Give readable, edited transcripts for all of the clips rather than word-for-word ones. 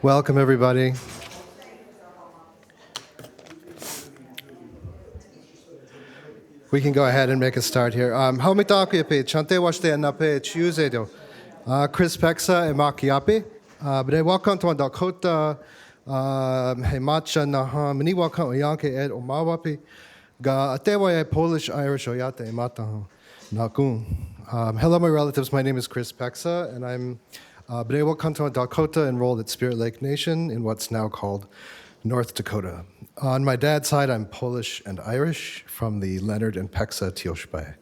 Welcome, everybody. We can go ahead and make a start here. Haumitaki chante washte nape chiusedo. Chris Pexa and Mark Yapi. But welcome to Dakota. Hey macha naha mini welcome yanke ed omawapi. Ga atewa Polish Irish oyate mata nakun. Hello, my relatives. My name is Chris Pexa, and I'm B'nai Kanto Dakota, enrolled at Spirit Lake Nation in what's now called North Dakota. On my dad's side, I'm Polish and Irish from the Leonard and Pexa Tioshbai.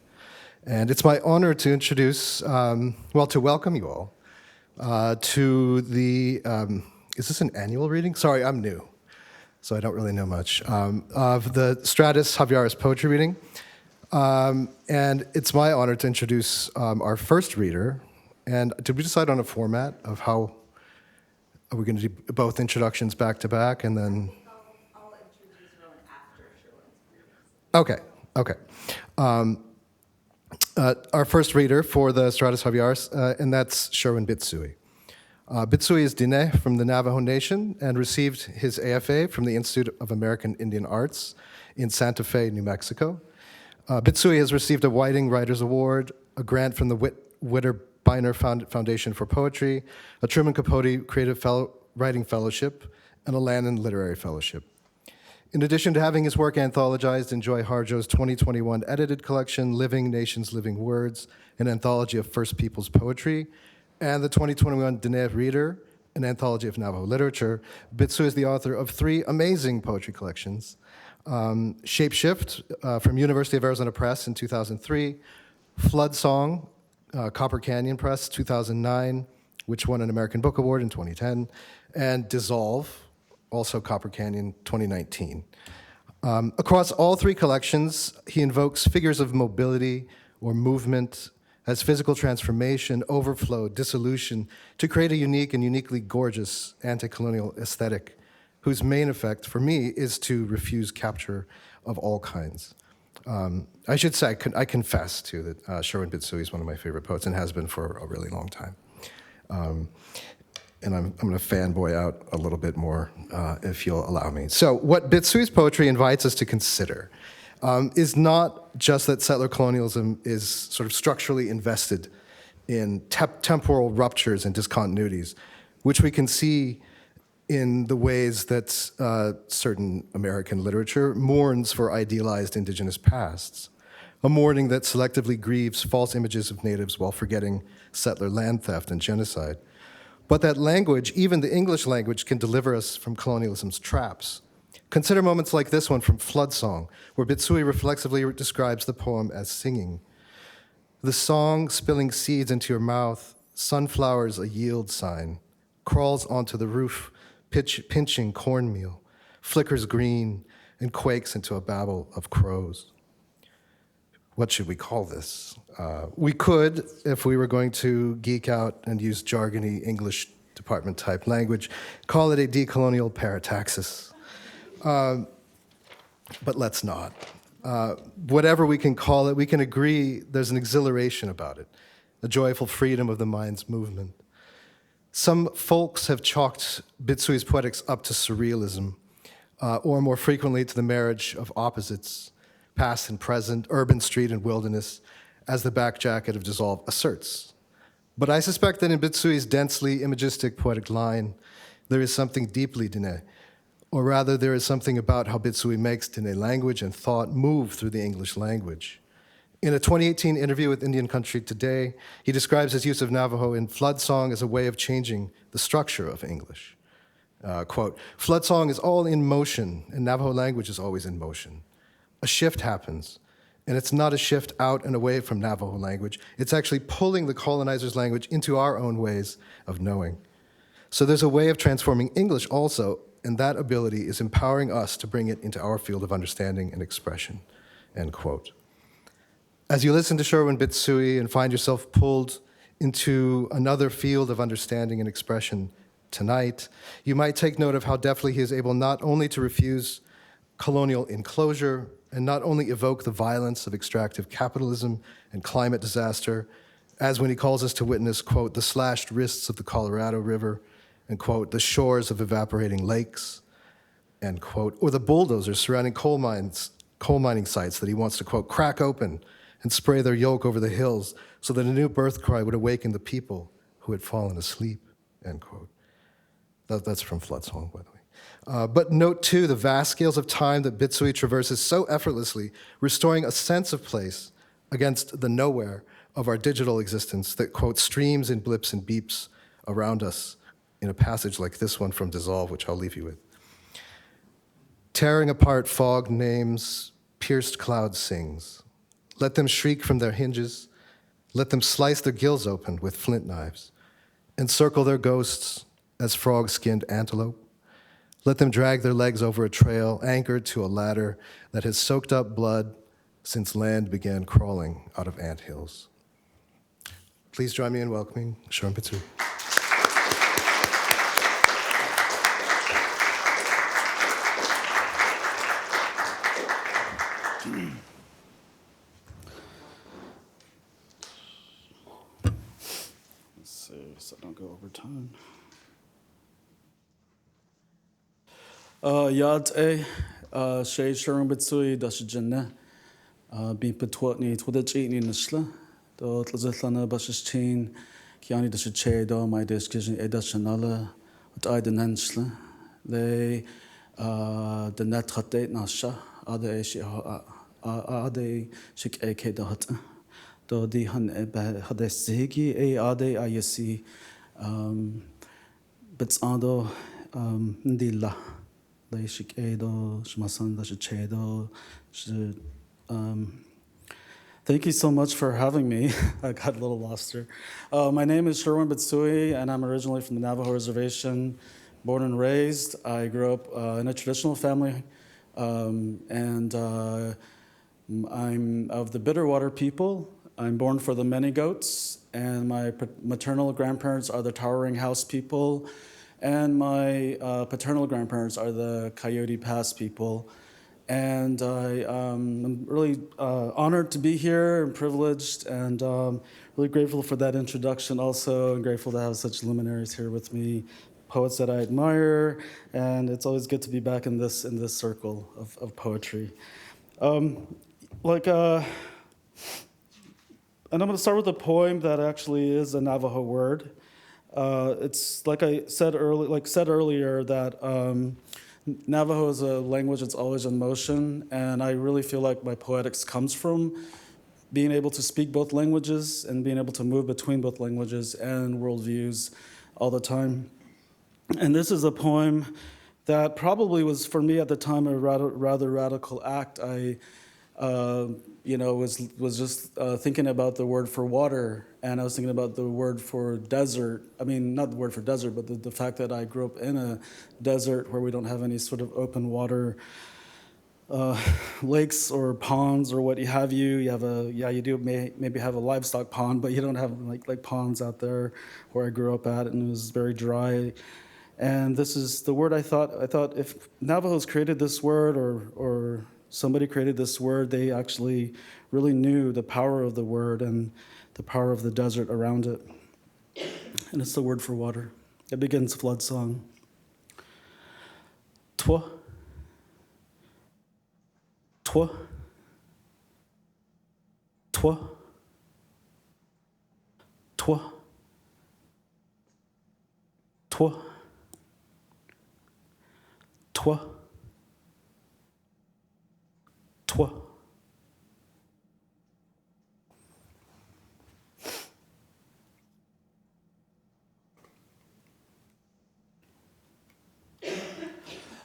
And it's my honor to introduce, to welcome you all to the, is this an annual reading? Sorry, I'm new, so I don't really know much, of the Stratis HAVIARAS poetry reading. And it's my honor to introduce our first reader. And did we decide on a format of how are we going to do both introductions back to back and then? I'll introduce Rowan after Sherwin's readings. Okay. Our first reader for the Stratis HAVIARAS, and that's Sherwin Bitsui. Bitsui is Diné from the Navajo Nation and received his AFA from the Institute of American Indian Arts in Santa Fe, New Mexico. Bitsui has received a Whiting Writers Award, a grant from the Witter Bynner Foundation for Poetry, a Truman Capote Creative Writing Fellowship, and a Lannan Literary Fellowship. In addition to having his work anthologized in Joy Harjo's 2021 edited collection, Living Nations, Living Words, an anthology of First Peoples poetry, and the 2021 Diné Reader, an anthology of Navajo literature, Bitsui is the author of 3 amazing poetry collections, Shapeshift from University of Arizona Press in 2003, Flood Song, Copper Canyon Press, 2009, which won an American Book Award in 2010, and Dissolve, also Copper Canyon, 2019. Across all 3 collections, he invokes figures of mobility or movement as physical transformation, overflow, dissolution, to create a unique and uniquely gorgeous anti-colonial aesthetic, whose main effect, for me, is to refuse capture of all kinds. I should say, I confess, too, that Sherwin Bitsui is one of my favorite poets and has been for a really long time. And I'm going to fanboy out a little bit more, if you'll allow me. So what Bitsui's poetry invites us to consider is not just that settler colonialism is sort of structurally invested in temporal ruptures and discontinuities, which we can see in the ways that certain American literature mourns for idealized indigenous pasts, a mourning that selectively grieves false images of natives while forgetting settler land theft and genocide. But that language, even the English language, can deliver us from colonialism's traps. Consider moments like this one from Flood Song, where Bitsui reflexively describes the poem as singing. The song spilling seeds into your mouth, sunflowers a yield sign, crawls onto the roof, pinching cornmeal, flickers green, and quakes into a babble of crows. What should we call this? We could, if we were going to geek out and use jargony English department type language, call it a decolonial parataxis. But let's not. Whatever we can call it, we can agree there's an exhilaration about it, a joyful freedom of the mind's movement. Some folks have chalked Bitsui's poetics up to surrealism, or more frequently to the marriage of opposites, past and present, urban, street, and wilderness, as the back jacket of Dissolve asserts. But I suspect that in Bitsui's densely imagistic poetic line, there is something deeply Diné, or rather there is something about how Bitsui makes Diné language and thought move through the English language. In a 2018 interview with Indian Country Today, he describes his use of Navajo in Flood Song as a way of changing the structure of English. Quote, "Flood Song is all in motion, and Navajo language is always in motion. A shift happens, and it's not a shift out and away from Navajo language. It's actually pulling the colonizer's language into our own ways of knowing. So there's a way of transforming English also, and that ability is empowering us to bring it into our field of understanding and expression," end quote. As you listen to Sherwin Bitsui and find yourself pulled into another field of understanding and expression tonight, you might take note of how deftly he is able not only to refuse colonial enclosure and not only evoke the violence of extractive capitalism and climate disaster, as when he calls us to witness, quote, "the slashed wrists of the Colorado River and, quote, the shores of evaporating lakes, end quote, or the bulldozers surrounding coal mining sites that he wants to, quote, crack open and spray their yoke over the hills so that a new birth cry would awaken the people who had fallen asleep, end quote. That's from Flood Song, by the way. But note, too, the vast scales of time that Bitsui traverses so effortlessly, restoring a sense of place against the nowhere of our digital existence that, quote, streams in blips and beeps around us in a passage like this one from Dissolve, which I'll leave you with. Tearing apart fog names, pierced cloud sings. Let them shriek from their hinges. Let them slice their gills open with flint knives. Encircle their ghosts as frog-skinned antelope. Let them drag their legs over a trail anchored to a ladder that has soaked up blood since land began crawling out of anthills. Please join me in welcoming Sherwin Bitsui. Let's see, so I don't go over time. Yad Shay Sherwin Bitsui Dash Jenna Be Petwatni Twitch Eating Nishla, the Tlazathlana Bashes Chain, Kiani Dash Chedo, my discussion Edashanala, what I the Nanshla, they the net Hatate Nasha, Ade Shik Ake Dot, do the Han Hadesigi, Ade Ayasi, Bitsado Ndilla. Thank you so much for having me. I got a little lost here. My name is Sherwin Bitsui, and I'm originally from the Navajo Reservation, born and raised. I grew up in a traditional family, and I'm of the Bitterwater people. I'm born for the many goats, and my maternal grandparents are the Towering House people. And my paternal grandparents are the Coyote Pass people. And I'm really honored to be here and privileged, and really grateful for that introduction also, and grateful to have such luminaries here with me, poets that I admire, and it's always good to be back in this circle of poetry. And I'm going to start with a poem that actually is a Navajo word. It's like I said earlier that Navajo is a language that's always in motion, and I really feel like my poetics comes from being able to speak both languages and being able to move between both languages and worldviews all the time. And this is a poem that probably was, for me at the time, a rather radical act. I was just thinking about the word for water, and I was thinking about the word for desert. I mean, not the word for desert, but the fact that I grew up in a desert where we don't have any sort of open water lakes or ponds or what have you. You do maybe have a livestock pond, but you don't have like ponds out there where I grew up at, and it was very dry. And this is the word I thought if Navajos created this word or somebody created this word, they actually really knew the power of the word and the power of the desert around it. And it's the word for water. It begins Flood Song. Twa, twa, twa, twa, twa, twa, twa.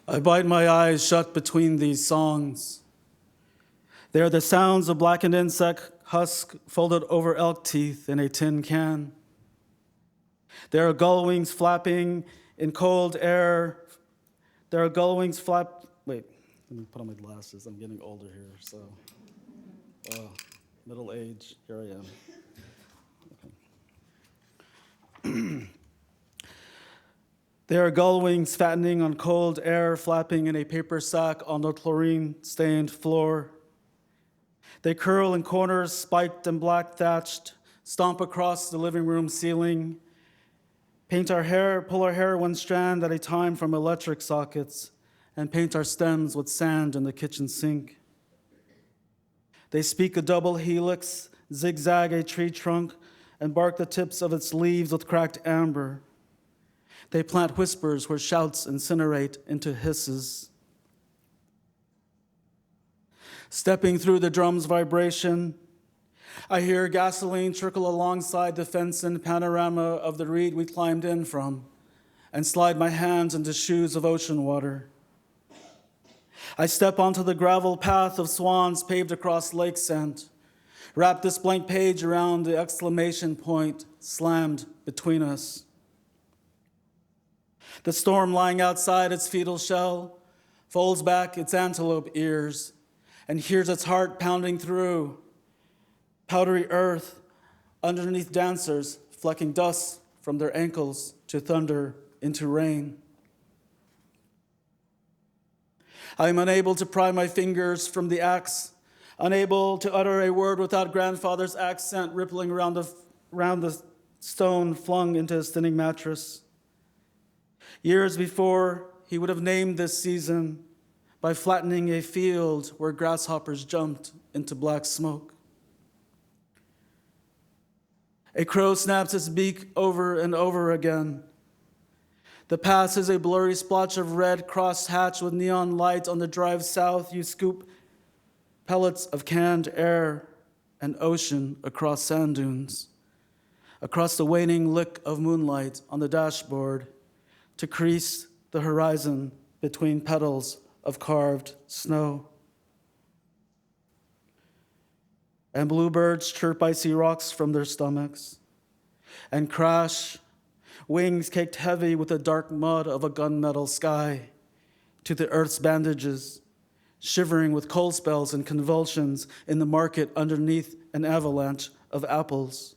I bite my eyes shut between these songs. They are the sounds of blackened insect husk folded over elk teeth in a tin can. There are gull wings flapping in cold air. There are gull wings Wait, let me put on my glasses. I'm getting older here, so. Middle age, here I am. Okay. There are gull wings fattening on cold air, flapping in a paper sack on the chlorine-stained floor. They curl in corners, spiked and black-thatched, stomp across the living room ceiling. pull our hair one strand at a time from electric sockets, and paint our stems with sand in the kitchen sink. They speak a double helix, zigzag a tree trunk, and bark the tips of its leaves with cracked amber. They plant whispers where shouts incinerate into hisses. Stepping through the drum's vibration, I hear gasoline trickle alongside the fence and panorama of the reed we climbed in from, and slide my hands into shoes of ocean water. I step onto the gravel path of swans paved across lake scent, wrap this blank page around the exclamation point slammed between us. The storm lying outside its fetal shell folds back its antelope ears and hears its heart pounding through powdery earth underneath dancers flecking dust from their ankles to thunder into rain. I am unable to pry my fingers from the axe, unable to utter a word without grandfather's accent rippling around the stone flung into his thinning mattress. Years before, he would have named this season by flattening a field where grasshoppers jumped into black smoke. A crow snaps its beak over and over again. The pass is a blurry splotch of red cross-hatched with neon light. On the drive south, you scoop pellets of canned air and ocean across sand dunes, across the waning lick of moonlight on the dashboard to crease the horizon between petals of carved snow. And bluebirds chirp icy rocks from their stomachs and crash, wings caked heavy with the dark mud of a gunmetal sky, to the earth's bandages, shivering with cold spells and convulsions in the market underneath an avalanche of apples.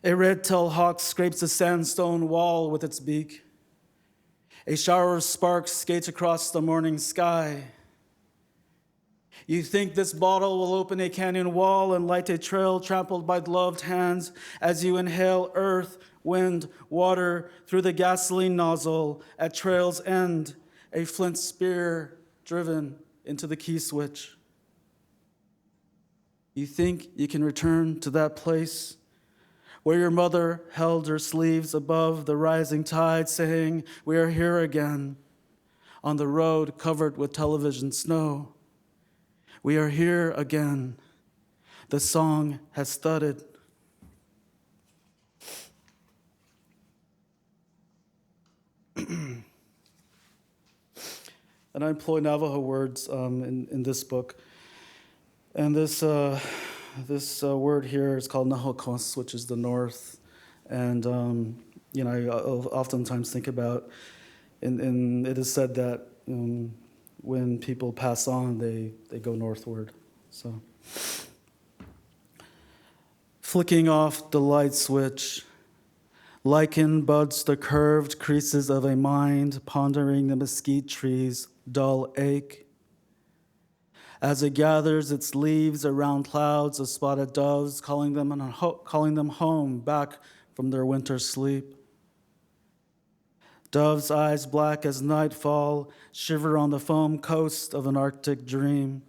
A red-tailed hawk scrapes a sandstone wall with its beak. A shower of sparks skates across the morning sky. You think this bottle will open a canyon wall and light a trail trampled by gloved hands as you inhale earth, wind, water through the gasoline nozzle at trail's end, a flint spear driven into the key switch. You think you can return to that place where your mother held her sleeves above the rising tide, saying, "We are here again," on the road covered with television snow. We are here again. The song has thudded. And I employ Navajo words in this book. And this word here is called Nahokos, which is the north. And I oftentimes think about, and it is said that when people pass on, they go northward. So, flicking off the light switch, lichen buds the curved creases of a mind, pondering the mesquite tree's dull ache. As it gathers its leaves around clouds of spotted doves, calling them home back from their winter sleep. Doves' eyes black as nightfall shiver on the foam coast of an Arctic dream,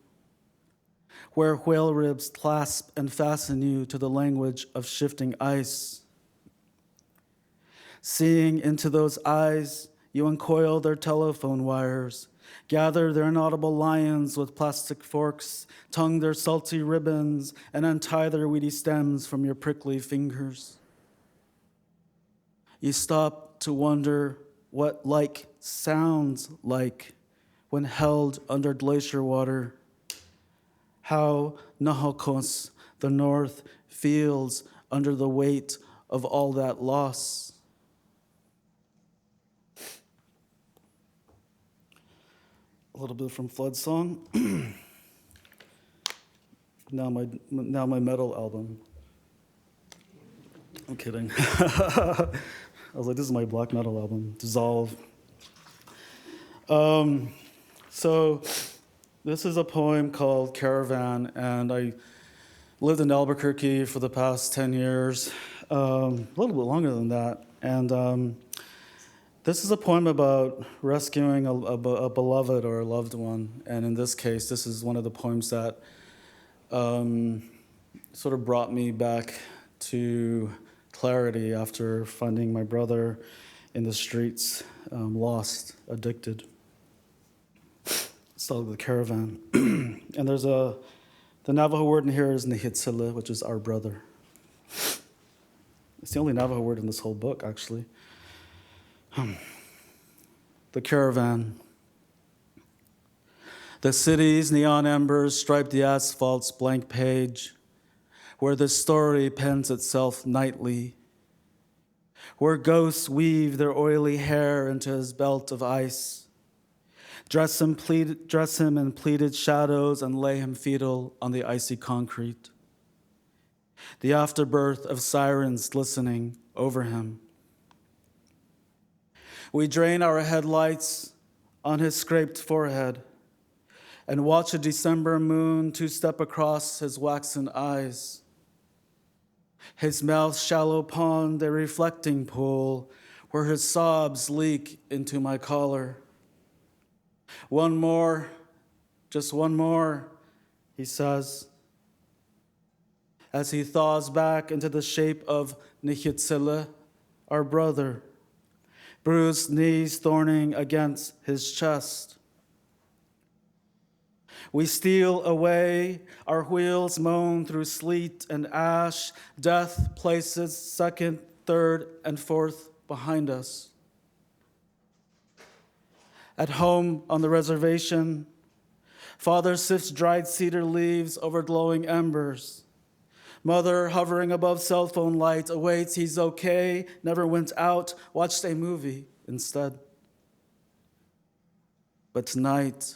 where whale ribs clasp and fasten you to the language of shifting ice. Seeing into those eyes, you uncoil their telephone wires, gather their inaudible lions with plastic forks, tongue their salty ribbons, and untie their weedy stems from your prickly fingers. You stop to wonder what like sounds like when held under glacier water, how Nahokos, the north, feels under the weight of all that loss. A little bit from Flood Song. Now my metal album. I'm kidding. I was like, this is my black metal album, Dissolve. So this is a poem called Caravan, and I lived in Albuquerque for the past 10 years. a little bit longer than that. And this is a poem about rescuing a beloved or a loved one. And in this case, this is one of the poems that sort of brought me back to clarity after finding my brother in the streets, lost, addicted. It's called The Caravan. And there's the Navajo word in here is Nihitzile, which is our brother. It's the only Navajo word in this whole book, actually. The Caravan. The city's neon embers stripe the asphalt's blank page, where the story pens itself nightly, where ghosts weave their oily hair into his belt of ice, dress him in pleated shadows and lay him fetal on the icy concrete. The afterbirth of sirens listening over him. We drain our headlights on his scraped forehead and watch a December moon two-step across his waxen eyes. His mouth shallow pond, a reflecting pool, where his sobs leak into my collar. One more, just one more, he says, as he thaws back into the shape of Nihitzile, our brother, bruised knees thorning against his chest. We steal away, our wheels moan through sleet and ash. Death places second, third, and fourth behind us. At home on the reservation, Father sifts dried cedar leaves over glowing embers. Mother, hovering above cell phone light, awaits. He's okay, never went out, watched a movie instead. But tonight,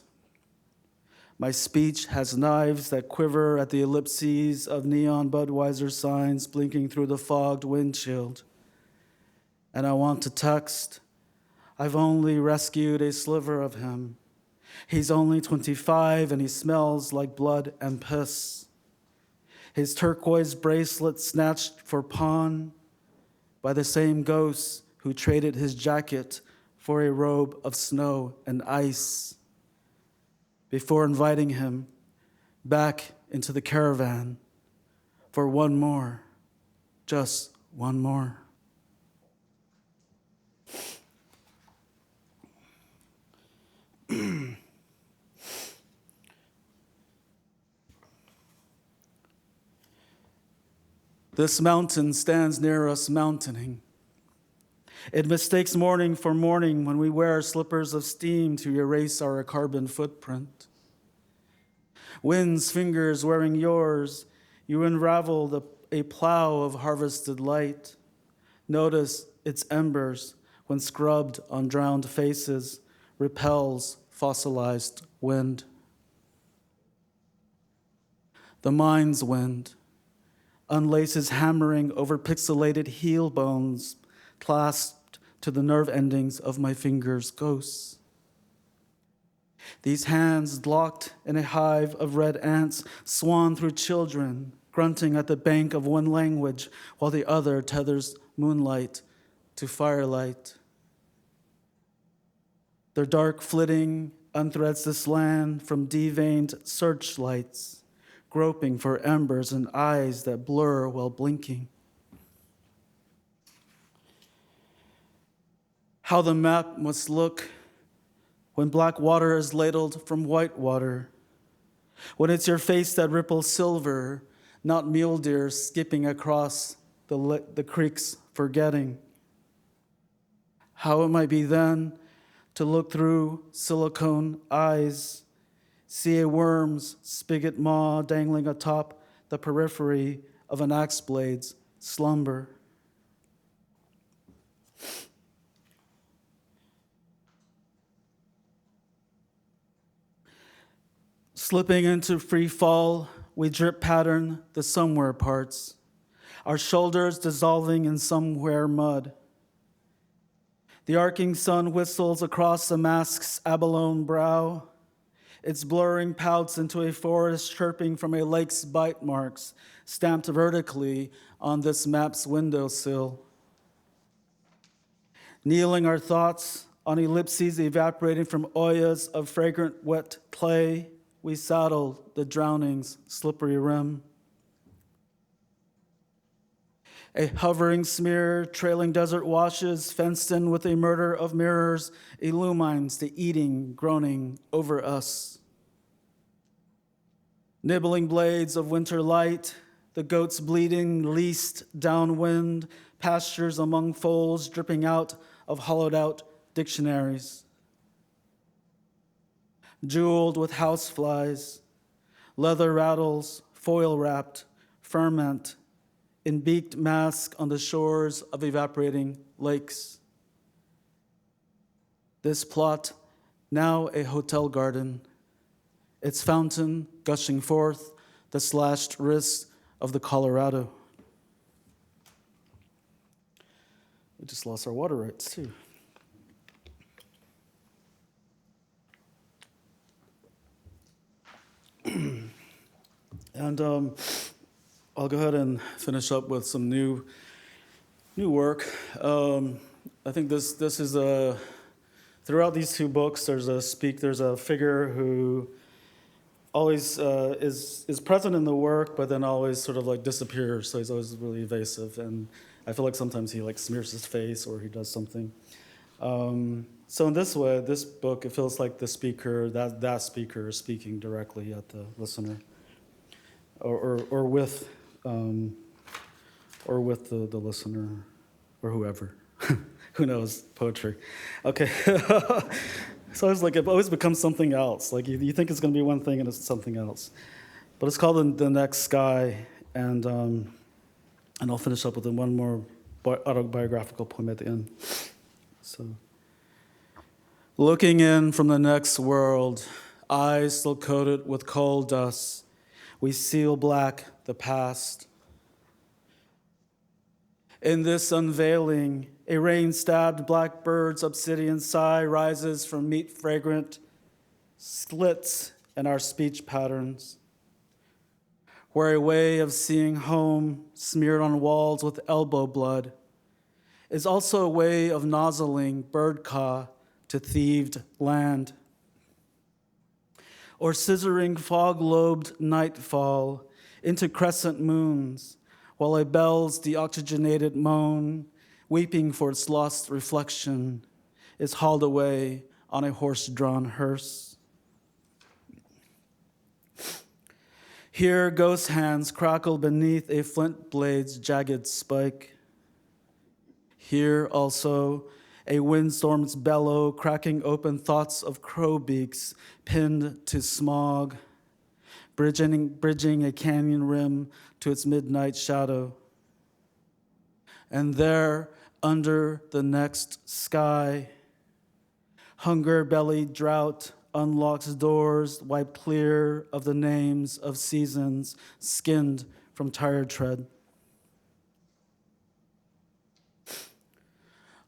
my speech has knives that quiver at the ellipses of neon Budweiser signs blinking through the fogged windshield. And I want to text, I've only rescued a sliver of him. He's only 25 and he smells like blood and piss. His turquoise bracelet snatched for pawn by the same ghosts who traded his jacket for a robe of snow and ice before inviting him back into the caravan for one more, just one more. This mountain stands near us mountaining. It mistakes morning for morning when we wear slippers of steam to erase our carbon footprint. Wind's fingers wearing yours, you unravel a plow of harvested light. Notice its embers, when scrubbed on drowned faces, repels fossilized wind. The mind's wind unlaces hammering over pixelated heel bones clasped to the nerve endings of my fingers' ghosts. These hands locked in a hive of red ants swan through children, grunting at the bank of one language while the other tethers moonlight to firelight. Their dark flitting unthreads this land from deveined searchlights, groping for embers and eyes that blur while blinking. How the map must look when black water is ladled from white water, when it's your face that ripples silver, not mule deer skipping across the creeks forgetting. How it might be then to look through silicone eyes, see a worm's spigot maw dangling atop the periphery of an axe blade's slumber. Slipping into free fall, we drip pattern the somewhere parts, our shoulders dissolving in somewhere mud. The arcing sun whistles across the mask's abalone brow. its blurring pouts into a forest chirping from a lake's bite marks, stamped vertically on this map's windowsill. Kneeling our thoughts on ellipses evaporating from oyas of fragrant wet clay, we saddle the drowning's slippery rim. A hovering smear, trailing desert washes, fenced in with a murder of mirrors, illumines the eating, groaning over us. Nibbling blades of winter light, the goats bleeding, leased downwind, pastures among foals dripping out of hollowed-out dictionaries. Jeweled with houseflies, leather rattles, foil-wrapped, ferment, in beaked mask on the shores of evaporating lakes. This plot, now a hotel garden, its fountain gushing forth the slashed wrists of the Colorado. We just lost our water rights, too. And I'll go ahead and finish up with some new work. I think this is throughout these two books. There's a figure who always is present in the work, but then always sort of like disappears. So he's always really evasive, and I feel like sometimes he like smears his face or he does something. So in this way, this book, it feels like the speaker, that speaker is speaking directly at the listener, or with the listener, or whoever. Who knows poetry? Okay. So it's like it always becomes something else. Like you think it's going to be one thing and it's something else. But it's called The Next Sky, and I'll finish up with one more autobiographical poem at the end. So, looking in from the next world, eyes still coated with coal dust, we seal black the past. In this unveiling, a rain-stabbed blackbird's obsidian sigh rises from meat-fragrant slits in our speech patterns, where a way of seeing home smeared on walls with elbow blood is also a way of nozzling bird caw to thieved land, or scissoring fog-lobed nightfall into crescent moons, while a bell's deoxygenated moan, weeping for its lost reflection, is hauled away on a horse-drawn hearse. Here, ghost hands crackle beneath a flint blade's jagged spike. Here, also, a windstorm's bellow cracking open thoughts of crow beaks pinned to smog, bridging a canyon rim to its midnight shadow. And there, under the next sky, hunger-bellied drought unlocks doors wiped clear of the names of seasons skinned from tired tread.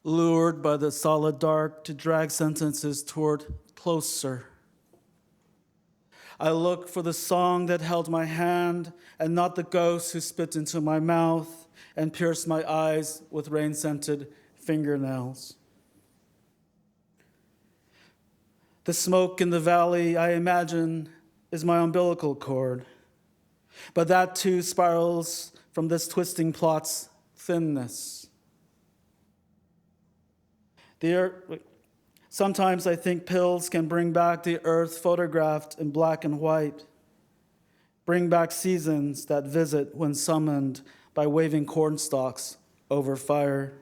Lured by the solid dark to drag sentences toward closer, I look for the song that held my hand and not the ghost who spit into my mouth and pierced my eyes with rain-scented fingernails. The smoke in the valley, I imagine, is my umbilical cord, but that too spirals from this twisting plot's thinness. Sometimes I think pills can bring back the earth photographed in black and white, bring back seasons that visit when summoned by waving cornstalks over fire.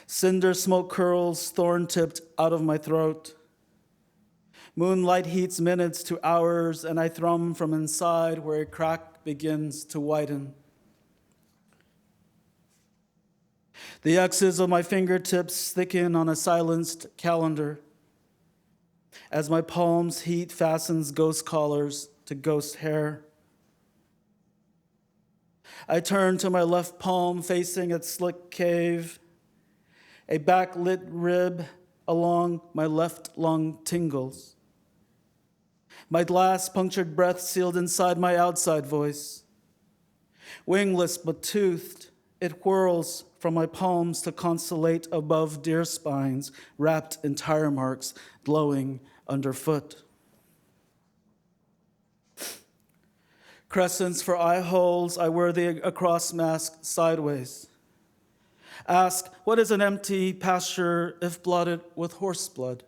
Cinder smoke curls thorn-tipped out of my throat. Moonlight heats minutes to hours, and I thrum from inside where a crack begins to widen. The X's of my fingertips thicken on a silenced calendar as my palm's heat fastens ghost collars to ghost hair. I turn to my left palm facing its slick cave, a backlit rib along my left lung tingles. My glass punctured breath sealed inside my outside voice. Wingless but toothed, it whirls from my palms to constellate above deer spines, wrapped in tire marks, glowing underfoot. Crescents for eye holes, I wear the across mask sideways. Ask, what is an empty pasture if blotted with horse blood?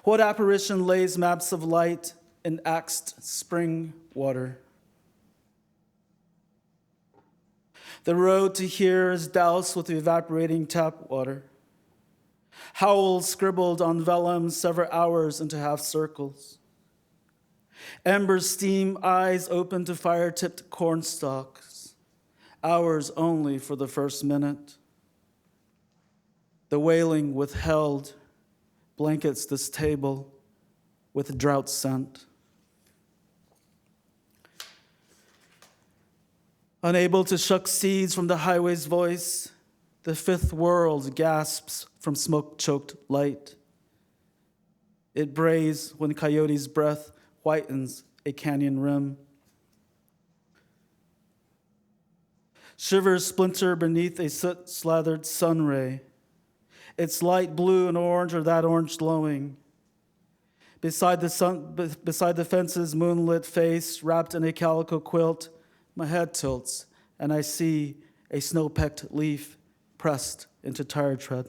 What apparition lays maps of light in axed spring water? The road to here is doused with evaporating tap water. Howls scribbled on vellum sever hours into half circles. Embers steam, eyes open to fire-tipped corn stalks. Hours only for the first minute. The wailing withheld blankets this table with drought scent. Unable to shuck seeds from the highway's voice, the fifth world gasps from smoke-choked light. It brays when coyote's breath whitens a canyon rim. Shivers splinter beneath a soot-slathered sun ray. Its light blue and orange or that orange glowing. Beside the fence's moonlit face, wrapped in a calico quilt, my head tilts, and I see a snow-pecked leaf pressed into tire tread.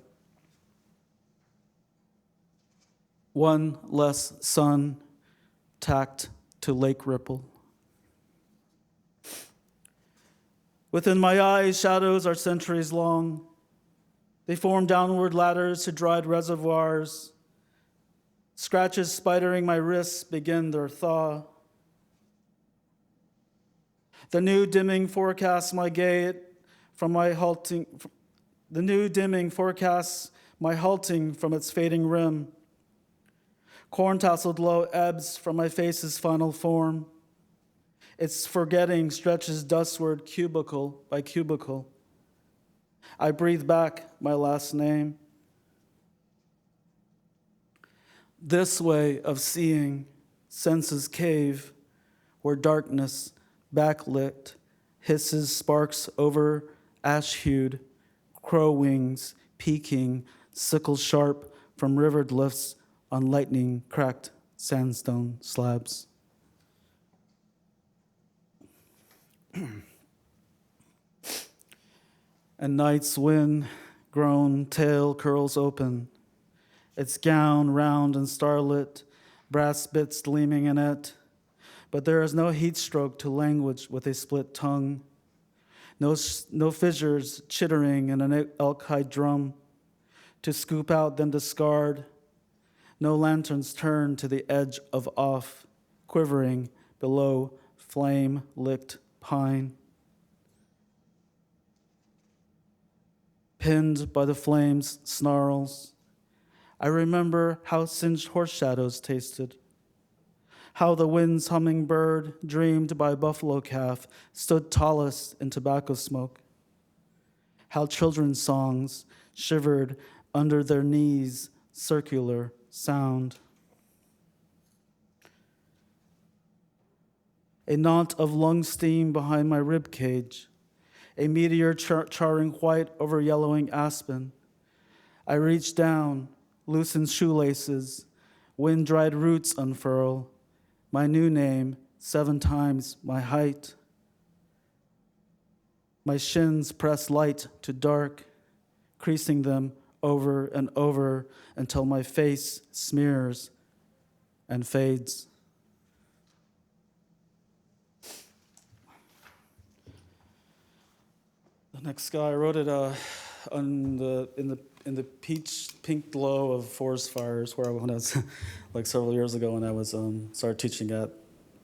One less sun tacked to lake ripple. Within my eyes, shadows are centuries long. They form downward ladders to dried reservoirs. Scratches spidering my wrists begin their thaw. The new dimming forecasts my gait from my halting. The new dimming forecasts my halting from its fading rim. Corn-tasseled glow ebbs from my face's final form. Its forgetting stretches dustward cubicle by cubicle. I breathe back my last name. This way of seeing, senses cave, where darkness, backlit, hisses sparks over ash-hued, crow wings peeking, sickle sharp from rivered lifts on lightning-cracked sandstone slabs. And night's wind grown tail curls open, its gown round and starlit, brass bits gleaming in it. But there is no heat stroke to language with a split tongue, no fissures chittering in an elk-hide drum to scoop out then discard, no lanterns turned to the edge of off, quivering below flame-licked pine. Pinned by the flame's snarls, I remember how singed horse shadows tasted, how the wind's hummingbird, dreamed by buffalo calf, stood tallest in tobacco smoke, how children's songs shivered under their knees, circular sound. A knot of lung steam behind my rib cage, a meteor charring white over yellowing aspen. I reach down, loosen shoelaces, wind-dried roots unfurl, my new name 7 times my height. My shins press light to dark, creasing them over and over until my face smears and fades. The next guy, I wrote it in the peach pink glow of forest fires, when I was like several years ago when I was started teaching at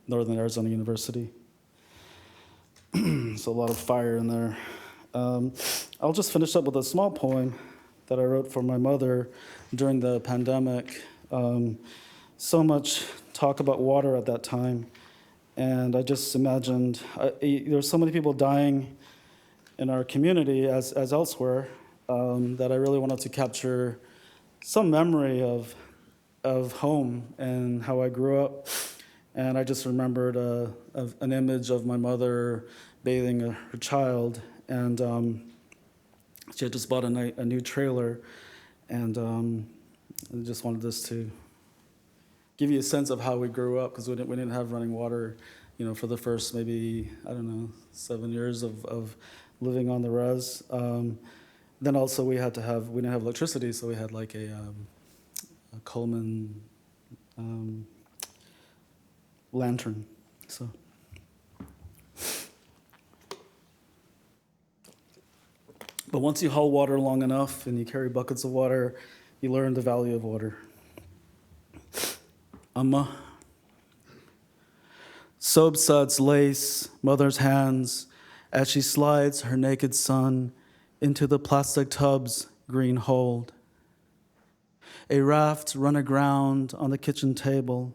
Northern Arizona University. So a lot of fire in there. I'll just finish up with a small poem that I wrote for my mother during the pandemic. So much talk about water at that time, and I just imagined there's so many people dying in our community as elsewhere, that I really wanted to capture some memory of home and how I grew up. And I just remembered an image of my mother bathing her child, and she had just bought a new trailer, and I just wanted this to give you a sense of how we grew up, because we didn't have running water, for the first maybe, 7 years of living on the res. Then also we didn't have electricity, so we had like a Coleman lantern. So. But once you haul water long enough and you carry buckets of water, you learn the value of water. Amma. Soap suds lace mother's hands as she slides her naked son into the plastic tub's green hold. A raft run aground on the kitchen table.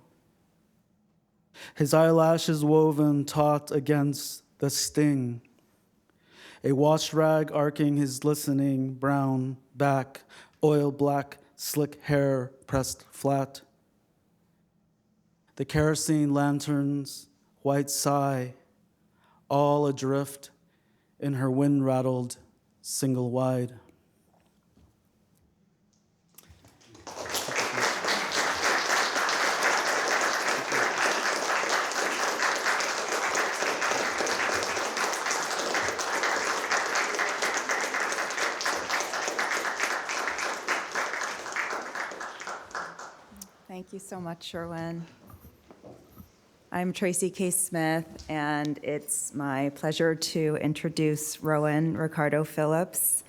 His eyelashes woven taut against the sting. A wash rag arcing his glistening brown back, oil black, slick hair pressed flat. The kerosene lanterns, white sigh, all adrift in her wind-rattled single wide. Thank you so much, Sherwin. I'm Tracy K. Smith, and it's my pleasure to introduce Rowan Ricardo Phillips,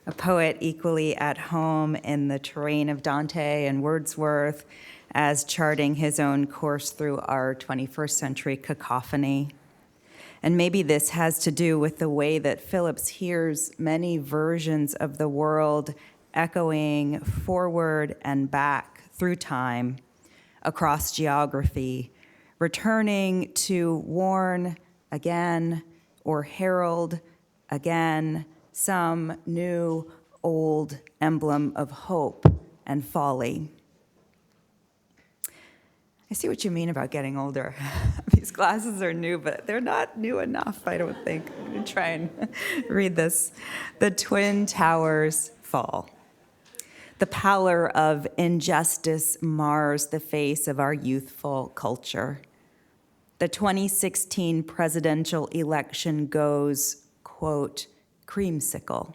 a poet equally at home in the terrain of Dante and Wordsworth, as charting his own course through our 21st century cacophony. And maybe this has to do with the way that Phillips hears many versions of the world echoing forward and back through time, across geography, returning to warn again or herald again some new, old emblem of hope and folly. I see what you mean about getting older. These glasses are new, but they're not new enough, I don't think. I'm going to try and read this. The Twin Towers fall. The pallor of injustice mars the face of our youthful culture. The 2016 presidential election goes, quote, creamsicle.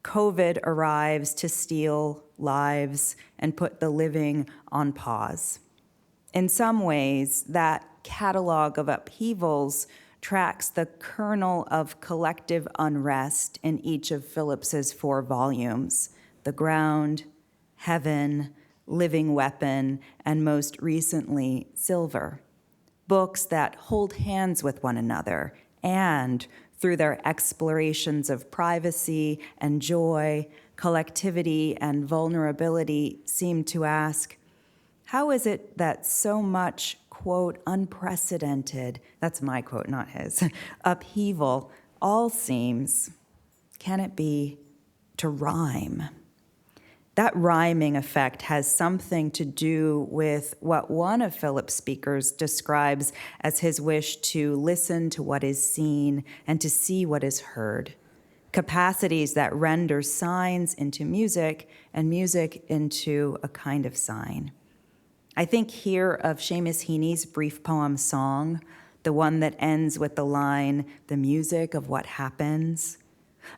COVID arrives to steal lives and put the living on pause. In some ways, that catalog of upheavals tracks the kernel of collective unrest in each of Phillips's 4 volumes: The Ground, Heaven, Living Weapon, and most recently, Silver. Books that hold hands with one another and, through their explorations of privacy and joy, collectivity and vulnerability, seem to ask, how is it that so much, quote, unprecedented, that's my quote, not his, upheaval all seems, can it be, to rhyme? That rhyming effect has something to do with what one of Phillips' speakers describes as his wish to listen to what is seen and to see what is heard, capacities that render signs into music and music into a kind of sign. I think here of Seamus Heaney's brief poem Song, the one that ends with the line, the music of what happens.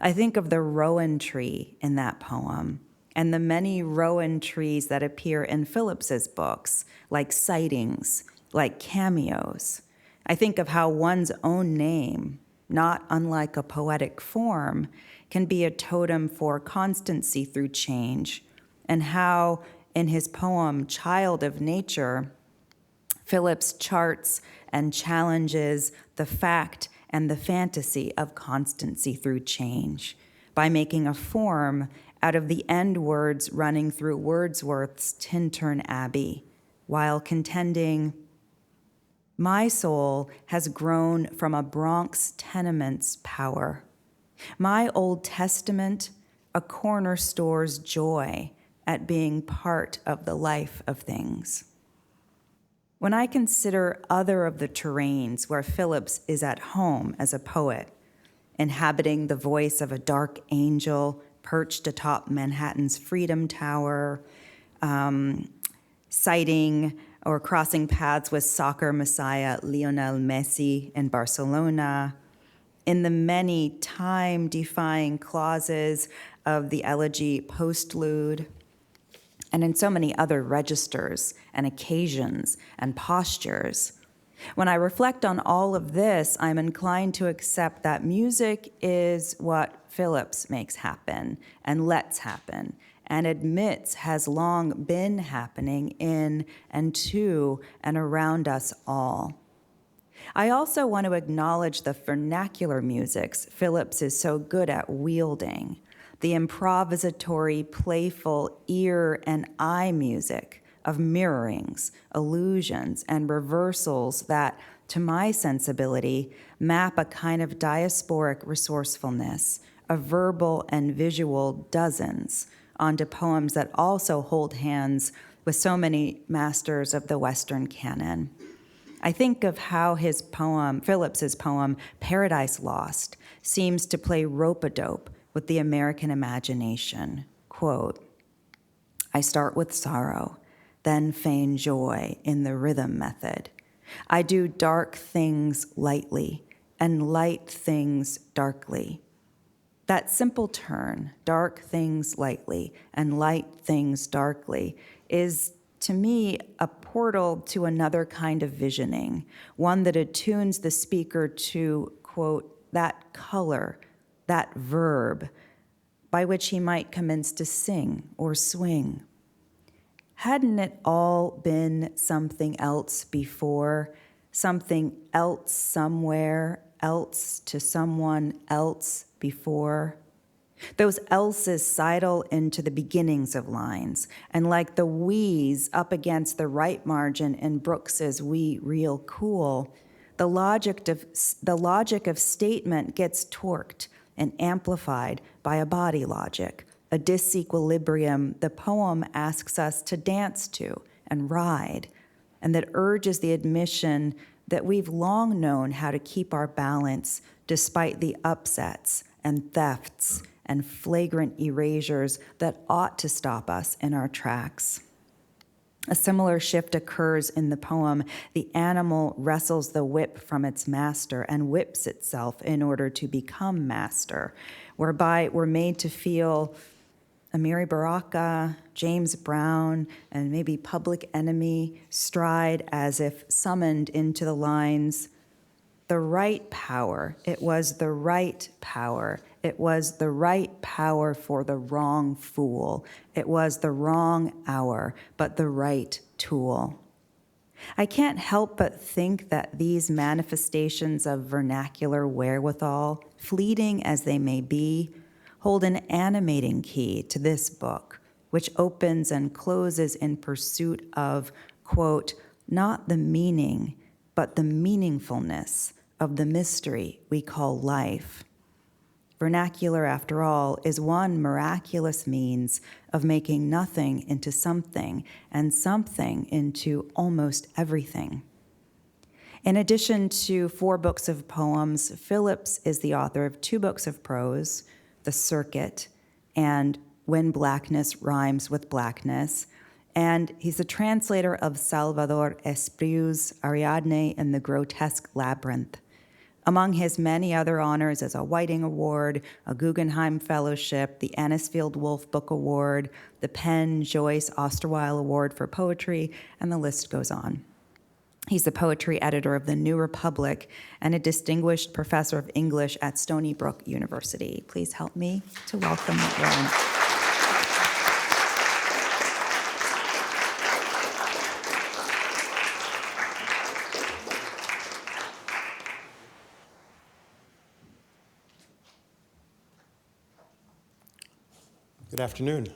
I think of the rowan tree in that poem, and the many rowan trees that appear in Phillips's books, like sightings, like cameos. I think of how one's own name, not unlike a poetic form, can be a totem for constancy through change, and how, in his poem Child of Nature, Phillips charts and challenges the fact and the fantasy of constancy through change by making a form out of the end words running through Wordsworth's Tintern Abbey, while contending, my soul has grown from a Bronx tenement's power. My Old Testament, a corner store's joy, at being part of the life of things. When I consider other of the terrains where Phillips is at home as a poet, inhabiting the voice of a dark angel perched atop Manhattan's Freedom Tower, citing or crossing paths with soccer messiah Lionel Messi in Barcelona, in the many time-defying clauses of the elegy postlude, and in so many other registers and occasions and postures. When I reflect on all of this, I'm inclined to accept that music is what Phillips makes happen and lets happen, and admits has long been happening in and to and around us all. I also want to acknowledge the vernacular musics Phillips is so good at wielding, the improvisatory, playful ear and eye music of mirrorings, illusions, and reversals that, to my sensibility, map a kind of diasporic resourcefulness, of verbal and visual dozens, onto poems that also hold hands with so many masters of the Western canon. I think of how his poem, Phillips's poem, Paradise Lost, seems to play rope-a-dope with the American imagination. Quote, I start with sorrow, then feign joy in the rhythm method. I do dark things lightly and light things darkly. That simple turn, dark things lightly and light things darkly, is to me a portal to another kind of visioning, one that attunes the speaker to, quote, that color, that verb, by which he might commence to sing or swing. Hadn't it all been something else before, something else somewhere else to someone else before? Those elses sidle into the beginnings of lines, and like the we's up against the right margin in Brooks's We Real Cool, the logic of statement gets torqued and amplified by a body logic, a disequilibrium the poem asks us to dance to and ride, and that urges the admission that we've long known how to keep our balance despite the upsets and thefts and flagrant erasures that ought to stop us in our tracks. A similar shift occurs in the poem. The animal wrestles the whip from its master and whips itself in order to become master, whereby we're made to feel Amiri Baraka, James Brown, and maybe Public Enemy stride as if summoned into the lines, the right power, it was the right power. It was the right power for the wrong fool. It was the wrong hour, but the right tool. I can't help but think that these manifestations of vernacular wherewithal, fleeting as they may be, hold an animating key to this book, which opens and closes in pursuit of, quote, not the meaning, but the meaningfulness of the mystery we call life. Vernacular, after all, is one miraculous means of making nothing into something and something into almost everything. In addition to 4 books of poems, Phillips is the author of 2 books of prose, The Circuit and When Blackness Rhymes with Blackness, and he's the translator of Salvador Espriu's Ariadne and the Grotesque Labyrinth. Among his many other honors is a Whiting Award, a Guggenheim Fellowship, the Anisfield Wolf Book Award, the Penn Joyce Osterweil Award for Poetry, and the list goes on. He's the poetry editor of the New Republic and a distinguished professor of English at Stony Brook University. Please help me to welcome Rowan. Good afternoon.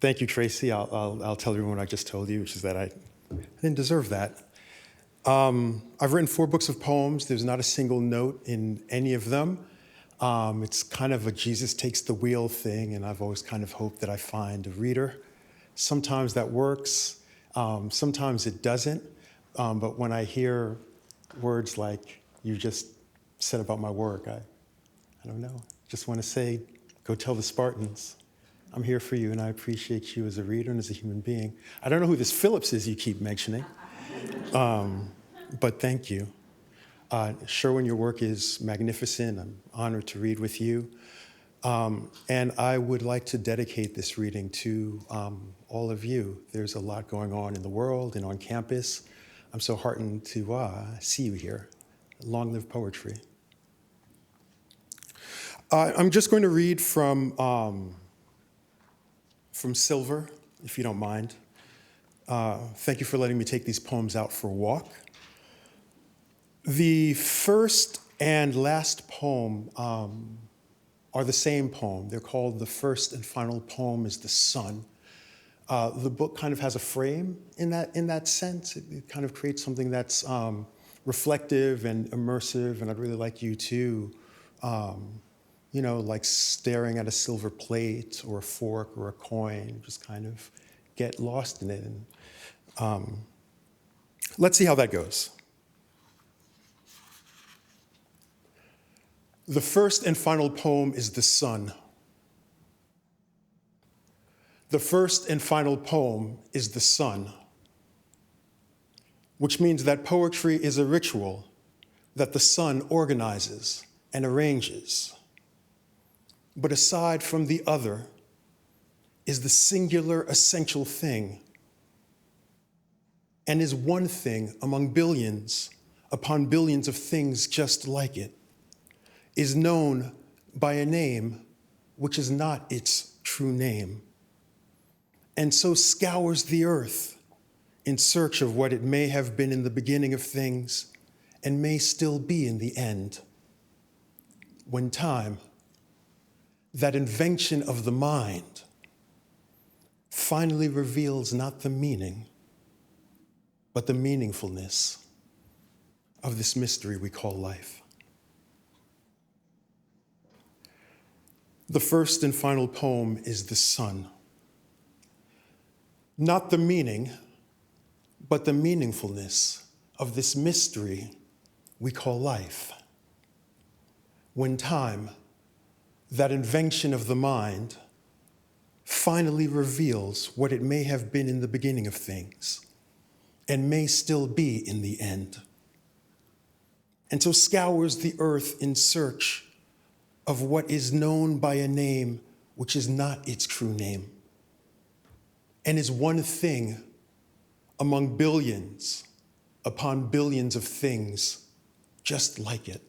Thank you, Tracy. I'll tell everyone what I just told you, which is that I didn't deserve that. I've written 4 books of poems. There's not a single note in any of them. It's kind of a Jesus takes the wheel thing, and I've always kind of hoped that I find a reader. Sometimes that works, sometimes it doesn't, but when I hear words like you just said about my work, I don't know, just want to say, go tell the Spartans, I'm here for you, and I appreciate you as a reader and as a human being. I don't know who this Phillips is you keep mentioning, but thank you. Sherwin, your work is magnificent. I'm honored to read with you. And I would like to dedicate this reading to all of you. There's a lot going on in the world and on campus. I'm so heartened to see you here. Long live poetry. I'm just going to read from Silver, if you don't mind. Thank you for letting me take these poems out for a walk. The first and last poem are the same poem. They're called The First and Final Poem is the Sun. The book kind of has a frame in that sense. It kind of creates something that's reflective and immersive, and I'd really like you to, like staring at a silver plate or a fork or a coin, just kind of get lost in it. And let's see how that goes. The first and final poem is the sun. The first and final poem is the sun, which means that poetry is a ritual that the sun organizes and arranges. But aside from the other is the singular essential thing, and is one thing among billions upon billions of things just like it, is known by a name which is not its true name, and so scours the earth in search of what it may have been in the beginning of things and may still be in the end. When time, that invention of the mind, finally reveals not the meaning, but the meaningfulness of this mystery we call life. The first and final poem is the sun. Not the meaning, but the meaningfulness of this mystery we call life. When time, that invention of the mind, finally reveals what it may have been in the beginning of things and may still be in the end. And so scours the earth in search of what is known by a name which is not its true name, and is one thing among billions upon billions of things just like it.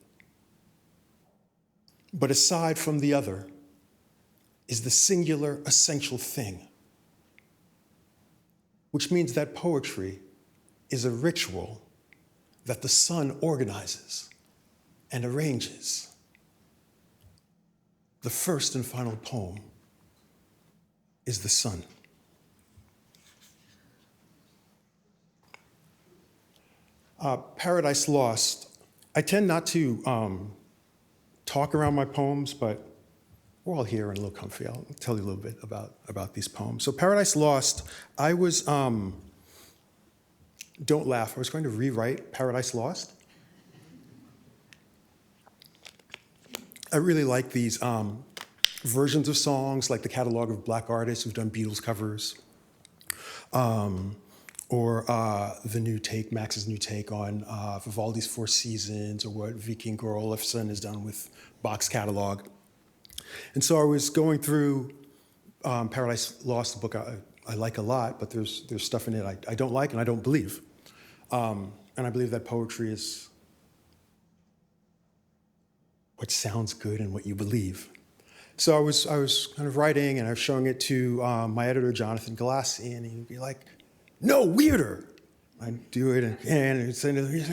But aside from the other is the singular essential thing, which means that poetry is a ritual that the sun organizes and arranges. The first and final poem is the sun. Paradise Lost. I tend not to talk around my poems, but we're all here and a little comfy. I'll tell you a little bit about these poems. So Paradise Lost, I was, don't laugh, I was going to rewrite Paradise Lost. I really like these versions of songs, like the catalog of Black artists who've done Beatles covers, or the new take, Max's new take on Vivaldi's Four Seasons, or what Viking Olofsson has done with Bach's catalog. And so I was going through Paradise Lost, the book I like a lot, but there's stuff in it I don't like and I don't believe. And I believe that poetry is what sounds good and what you believe. So I was kind of writing and I was showing it to my editor, Jonathan Galassi, and he'd be like, no, weirder. I'd do it and he'd say,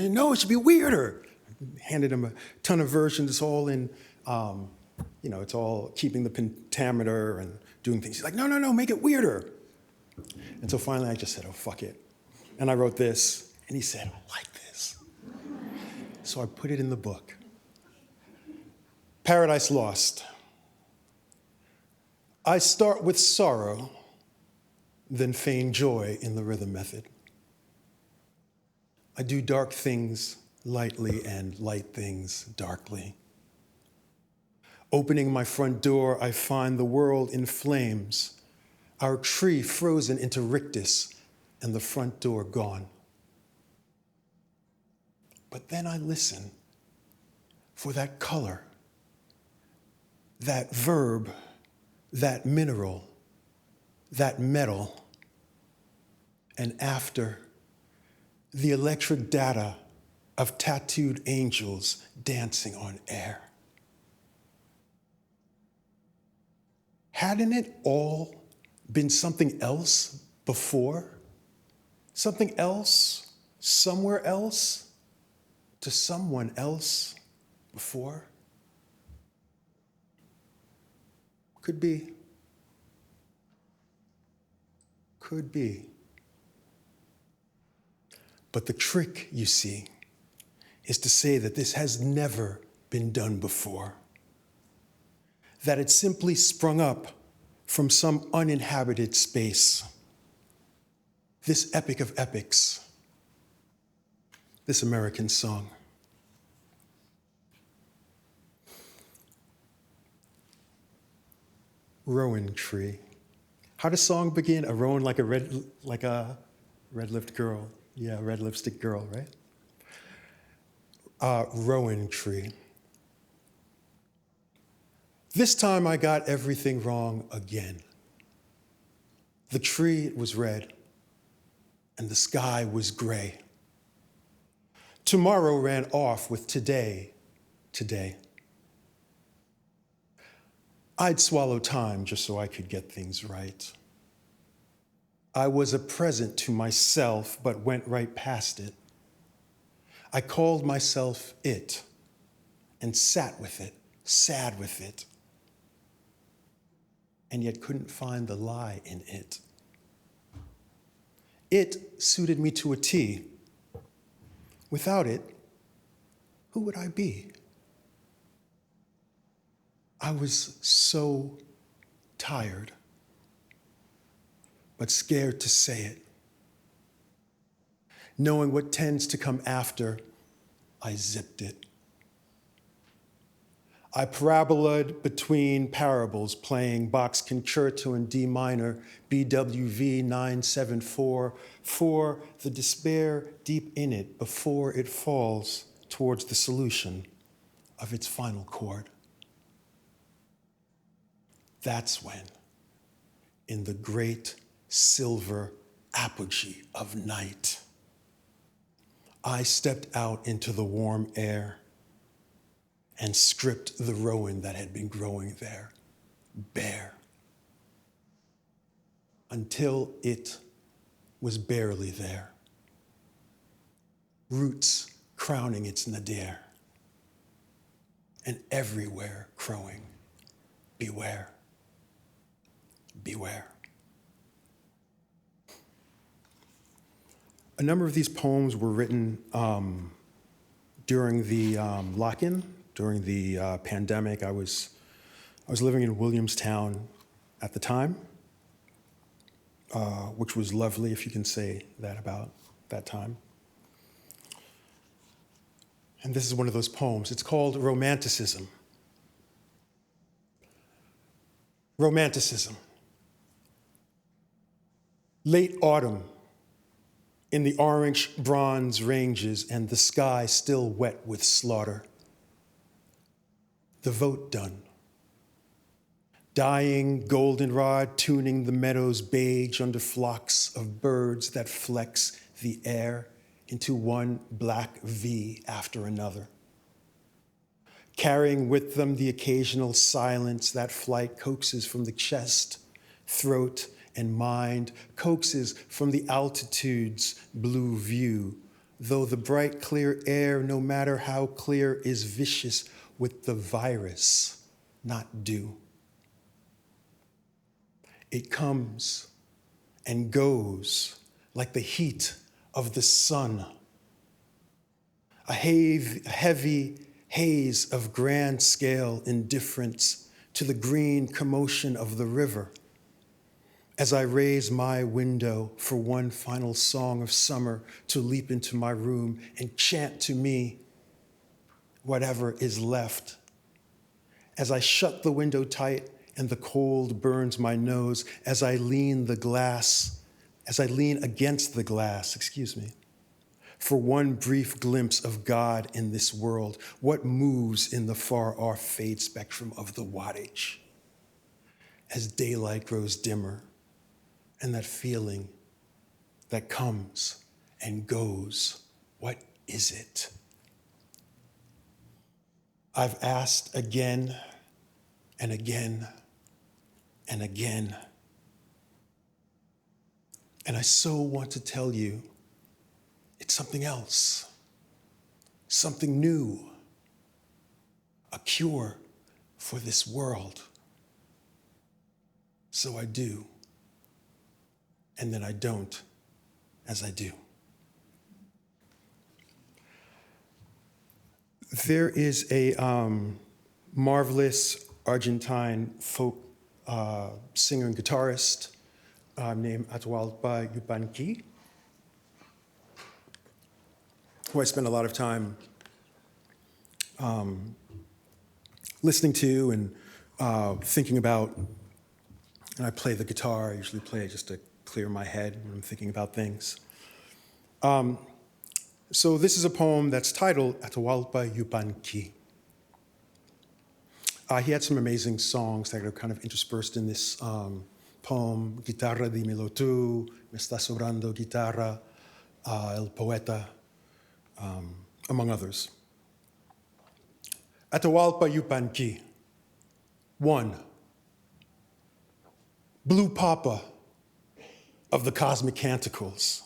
no, it should be weirder. I handed him a ton of versions. It's all in, it's all keeping the pentameter and doing things. He's like, no, make it weirder. And so finally I just said, oh, fuck it. And I wrote this, and he said, I like this. So I put it in the book. Paradise Lost. I start with sorrow, then feign joy in the rhythm method. I do dark things lightly and light things darkly. Opening my front door, I find the world in flames, our tree frozen into rictus, and the front door gone. But then I listen for that color, that verb, that mineral, that metal, and after, the electric data of tattooed angels dancing on air. Hadn't it all been something else before? Something else, somewhere else, to someone else before? Could be. Could be. But the trick, you see, is to say that this has never been done before. That it simply sprung up from some uninhabited space. This epic of epics, this American song. Rowan tree. How does song begin? A rowan like a red-lipped girl. Yeah, red lipstick girl, right? Rowan tree. This time I got everything wrong again. The tree was red and the sky was gray. Tomorrow ran off with today. I'd swallow time just so I could get things right. I was a present to myself, but went right past it. I called myself it and sat with it, sad with it, and yet couldn't find the lie in it. It suited me to a T. Without it, who would I be? I was so tired, but scared to say it. Knowing what tends to come after, I zipped it. I parabolaed between parables, playing Bach's Concerto in D minor, BWV 974, for the despair deep in it before it falls towards the solution of its final chord. That's when, in the great silver apogee of night, I stepped out into the warm air and stripped the rowan that had been growing there bare until it was barely there, roots crowning its nadir, and everywhere crowing, beware, beware. A number of these poems were written during the lock-in, during the pandemic. I was living in Williamstown at the time, which was lovely, if you can say that about that time. And this is one of those poems. It's called Romanticism. Romanticism. Late autumn, in the orange bronze ranges and the sky still wet with slaughter. The vote done. Dying goldenrod tuning the meadows beige under flocks of birds that flex the air into one black V after another. Carrying with them the occasional silence that flight coaxes from the chest, throat, and mind, coaxes from the altitude's blue view, though the bright, clear air, no matter how clear, is vicious with the virus, not dew. It comes and goes like the heat of the sun. A heavy, haze of grand scale indifference to the green commotion of the river, as I raise my window for one final song of summer to leap into my room and chant to me whatever is left. As I shut the window tight and the cold burns my nose, as I lean against the glass, for one brief glimpse of God in this world, what moves in the far-off fade spectrum of the wattage as daylight grows dimmer, and that feeling that comes and goes, what is it? I've asked again and again and again, and I so want to tell you it's something else, something new, a cure for this world. So I do, and then I don't as I do. There is a marvelous Argentine folk singer and guitarist named Atahualpa Yupanqui, who I spend a lot of time listening to and thinking about. And I play the guitar. I usually play it just to clear my head when I'm thinking about things. So this is a poem that's titled Atahualpa Yupanqui. He had some amazing songs that are kind of interspersed in this poem. Guitarra, dímelo tú, me está sobrando guitarra, El Poeta, among others. Atahualpa Yupanqui. 1. Blue papa of the cosmic canticles,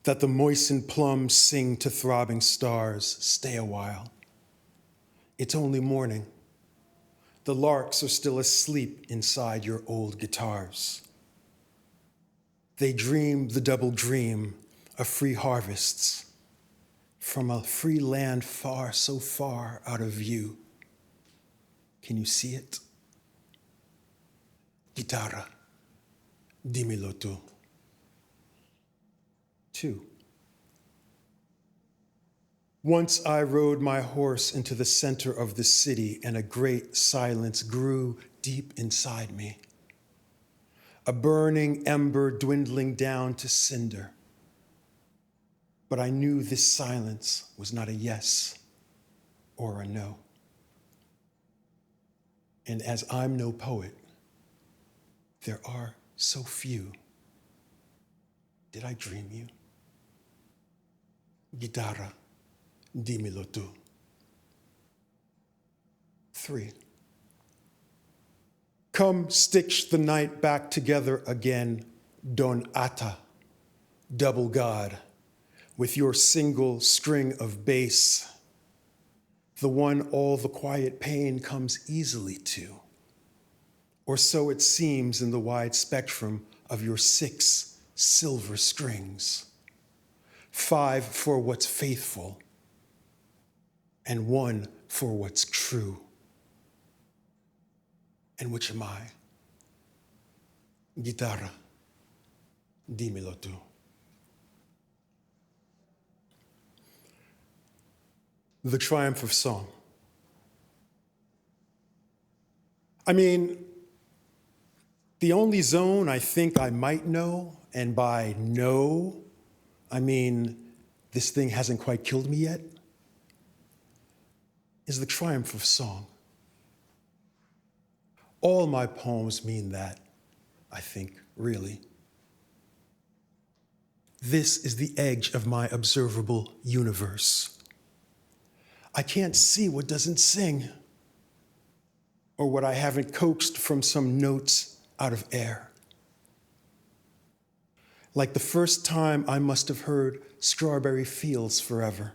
that the moistened plums sing to throbbing stars, stay a while. It's only morning. The larks are still asleep inside your old guitars. They dream the double dream of free harvests from a free land far, so far out of view. Can you see it? Guitarra, dímelo tú. 2. Once I rode my horse into the center of the city, and a great silence grew deep inside me. A burning ember dwindling down to cinder. But I knew this silence was not a yes or a no. And as I'm no poet, there are so few. Did I dream you? Guitarra, dímelo tú. 3. Come stitch the night back together again, Don Ata, double God, with your single string of bass, the one all the quiet pain comes easily to. Or so it seems in the wide spectrum of your 6 silver strings. 5 for what's faithful, and 1 for what's true. And which am I? Guitarra, dímelo tú. The triumph of song. I mean, the only zone I think I might know, and by know, I mean this thing hasn't quite killed me yet, is the triumph of song. All my poems mean that, I think, really. This is the edge of my observable universe. I can't see what doesn't sing, or what I haven't coaxed from some notes out of air. Like the first time I must have heard Strawberry Fields Forever.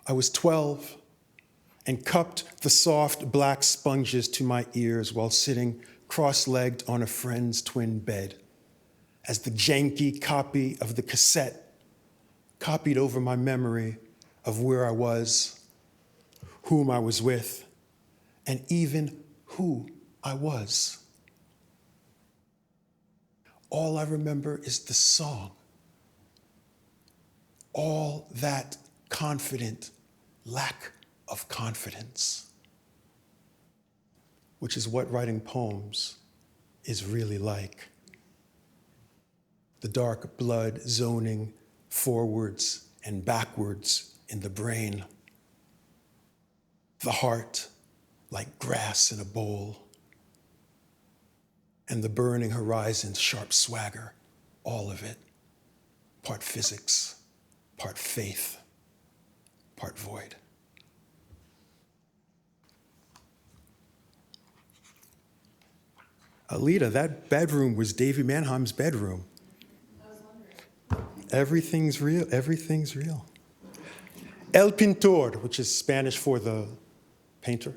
I was 12 and cupped the soft black sponges to my ears while sitting cross-legged on a friend's twin bed, as the janky copy of the cassette copied over my memory of where I was whom I was with, and even who I was. All I remember is the song. All that confident lack of confidence, which is what writing poems is really like. The dark blood zoning forwards and backwards in the brain. The heart like grass in a bowl. And the burning horizon's sharp swagger, all of it. Part physics, part faith, part void. Alita, that bedroom was Davy Mannheim's bedroom. I was wondering. Everything's real, everything's real. El Pintor, which is Spanish for the painter.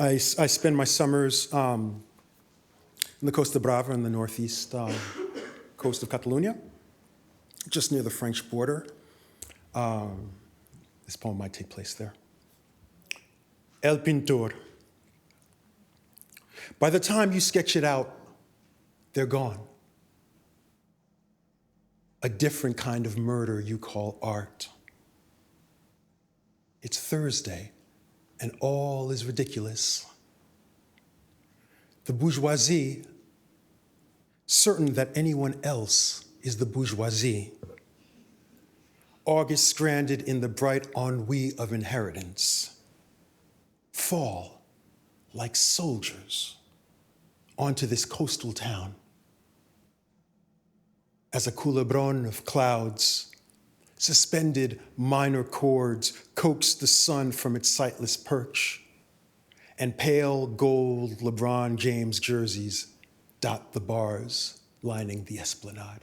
I spend my summers in the Costa Brava in the northeast coast of Catalonia, just near the French border. This poem might take place there. El Pintor. By the time you sketch it out, they're gone. A different kind of murder you call art. It's Thursday, and all is ridiculous. The bourgeoisie, certain that anyone else is the bourgeoisie. August stranded in the bright ennui of inheritance. Fall like soldiers onto this coastal town. As a culebron of clouds, suspended minor chords coax the sun from its sightless perch, and pale gold LeBron James jerseys dot the bars lining the esplanade.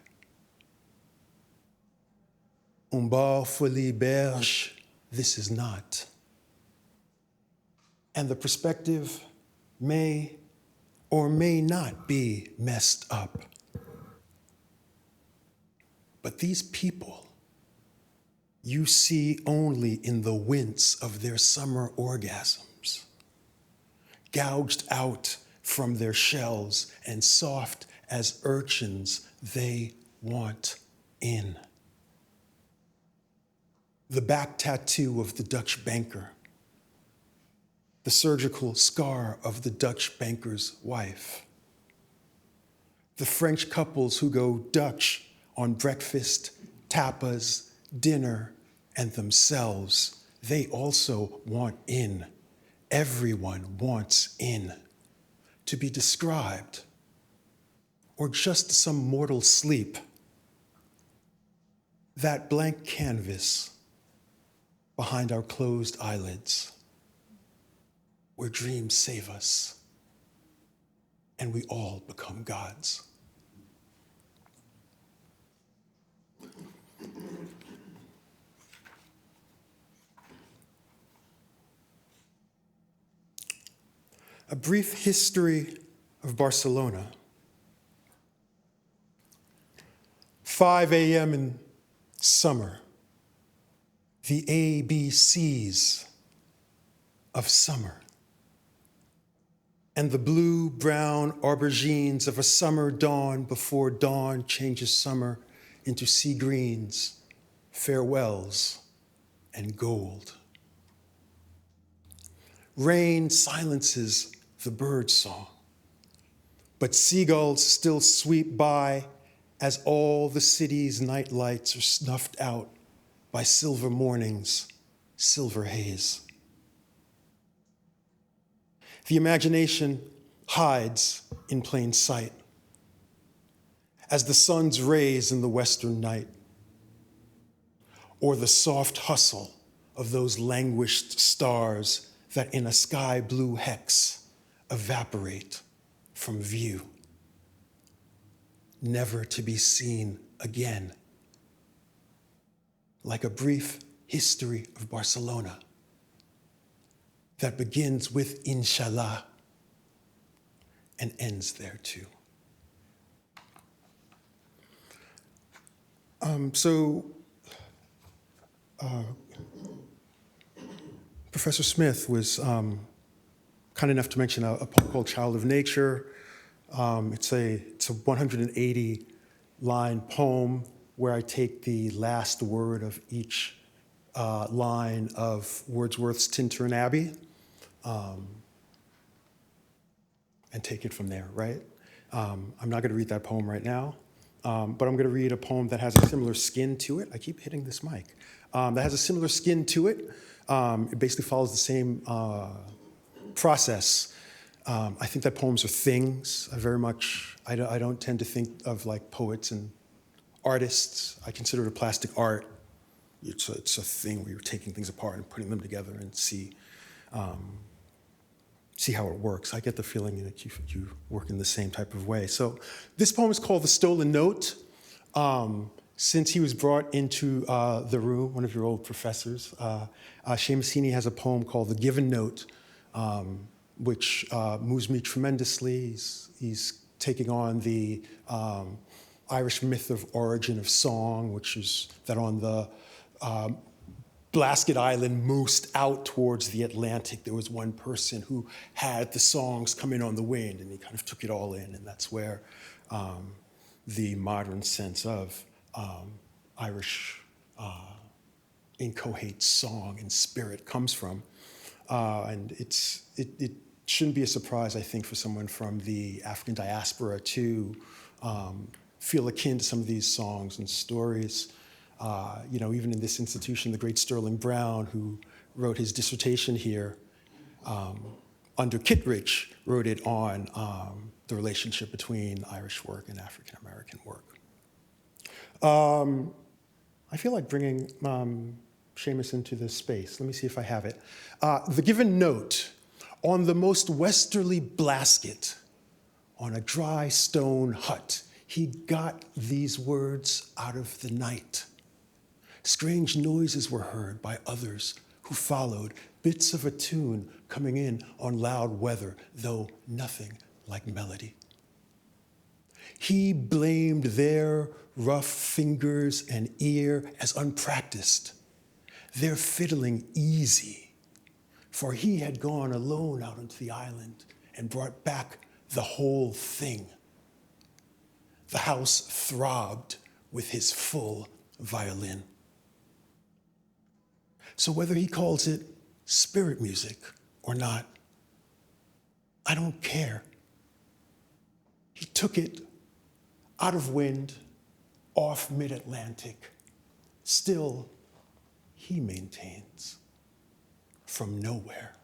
Un bar folie berge, this is not. And the perspective may or may not be messed up. But these people, you see only in the wince of their summer orgasms, gouged out from their shells and soft as urchins they want in. The back tattoo of the Dutch banker, the surgical scar of the Dutch banker's wife, the French couples who go Dutch on breakfast, tapas, dinner, and themselves, they also want in. Everyone wants in. To be described, or just some mortal sleep. That blank canvas behind our closed eyelids, where dreams save us, and we all become gods. A brief history of Barcelona. 5 a.m. in summer. The ABCs of summer. And the blue-brown aubergines of a summer dawn before dawn changes summer into sea greens, farewells, and gold. Rain silences the bird song, but seagulls still sweep by as all the city's night lights are snuffed out by silver morning's silver haze. The imagination hides in plain sight as the sun's rays in the western night, or the soft hustle of those languished stars that in a sky blue hex evaporate from view, never to be seen again. Like a brief history of Barcelona that begins with Inshallah and ends there too. So Professor Smith was kind enough to mention a poem called Child of Nature. It's a 180-line poem where I take the last word of each line of Wordsworth's Tintern Abbey and take it from there, right? I'm not going to read that poem right now, but I'm going to read a poem that has a similar skin to it. I keep hitting this mic. That has a similar skin to it. It basically follows the same process. I think that poems are things. I don't tend to think of like poets and artists. I consider it a plastic art. It's a thing where you're taking things apart and putting them together and see how it works. I get the feeling that you work in the same type of way. So this poem is called The Stolen Note. Since he was brought into the room, one of your old professors, Seamus Heaney has a poem called The Given Note, which moves me tremendously. He's taking on the Irish myth of origin of song, which is that on the Blasket Island most out towards the Atlantic, there was one person who had the songs come in on the wind, and he kind of took it all in, and that's where the modern sense of Irish inchoate song and spirit comes from. And it shouldn't be a surprise, I think, for someone from the African diaspora to feel akin to some of these songs and stories. Even in this institution, the great Sterling Brown, who wrote his dissertation here under Kittredge, wrote it on the relationship between Irish work and African American work. I feel like bringing Seamus into this space. Let me see if I have it. The Given Note. On the most westerly Blasket, on a dry stone hut, he got these words out of the night. Strange noises were heard by others who followed, bits of a tune coming in on loud weather, though nothing like melody. He blamed their rough fingers and ear as unpracticed, their fiddling easy, for he had gone alone out onto the island and brought back the whole thing. The house throbbed with his full violin. So whether he calls it spirit music or not, I don't care. He took it out of wind, off mid-Atlantic. Still, he maintains, from nowhere.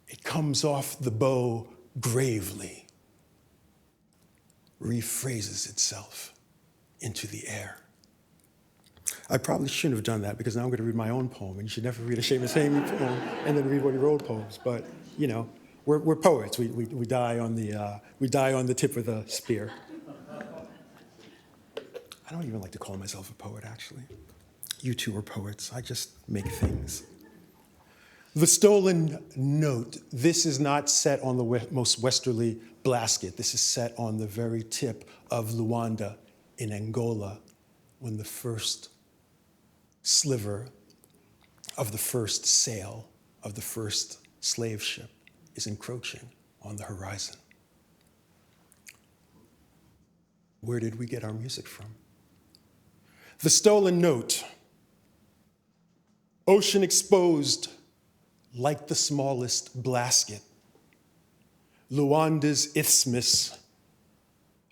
It comes off the bow gravely, rephrases itself into the air. I probably shouldn't have done that because now I'm going to read my own poem, and you should never read a Seamus Heaney poem and then read one of your old poems. But we're poets. We die on the tip of the spear. I don't even like to call myself a poet, actually. You two are poets. I just make things. The Stolen Note. This is not set on the most westerly Blasket. This is set on the very tip of Luanda in Angola, when the first sliver of the first sail of the first slave ship is encroaching on the horizon. Where did we get our music from? The Stolen Note. Ocean exposed like the smallest Blasket. Luanda's isthmus,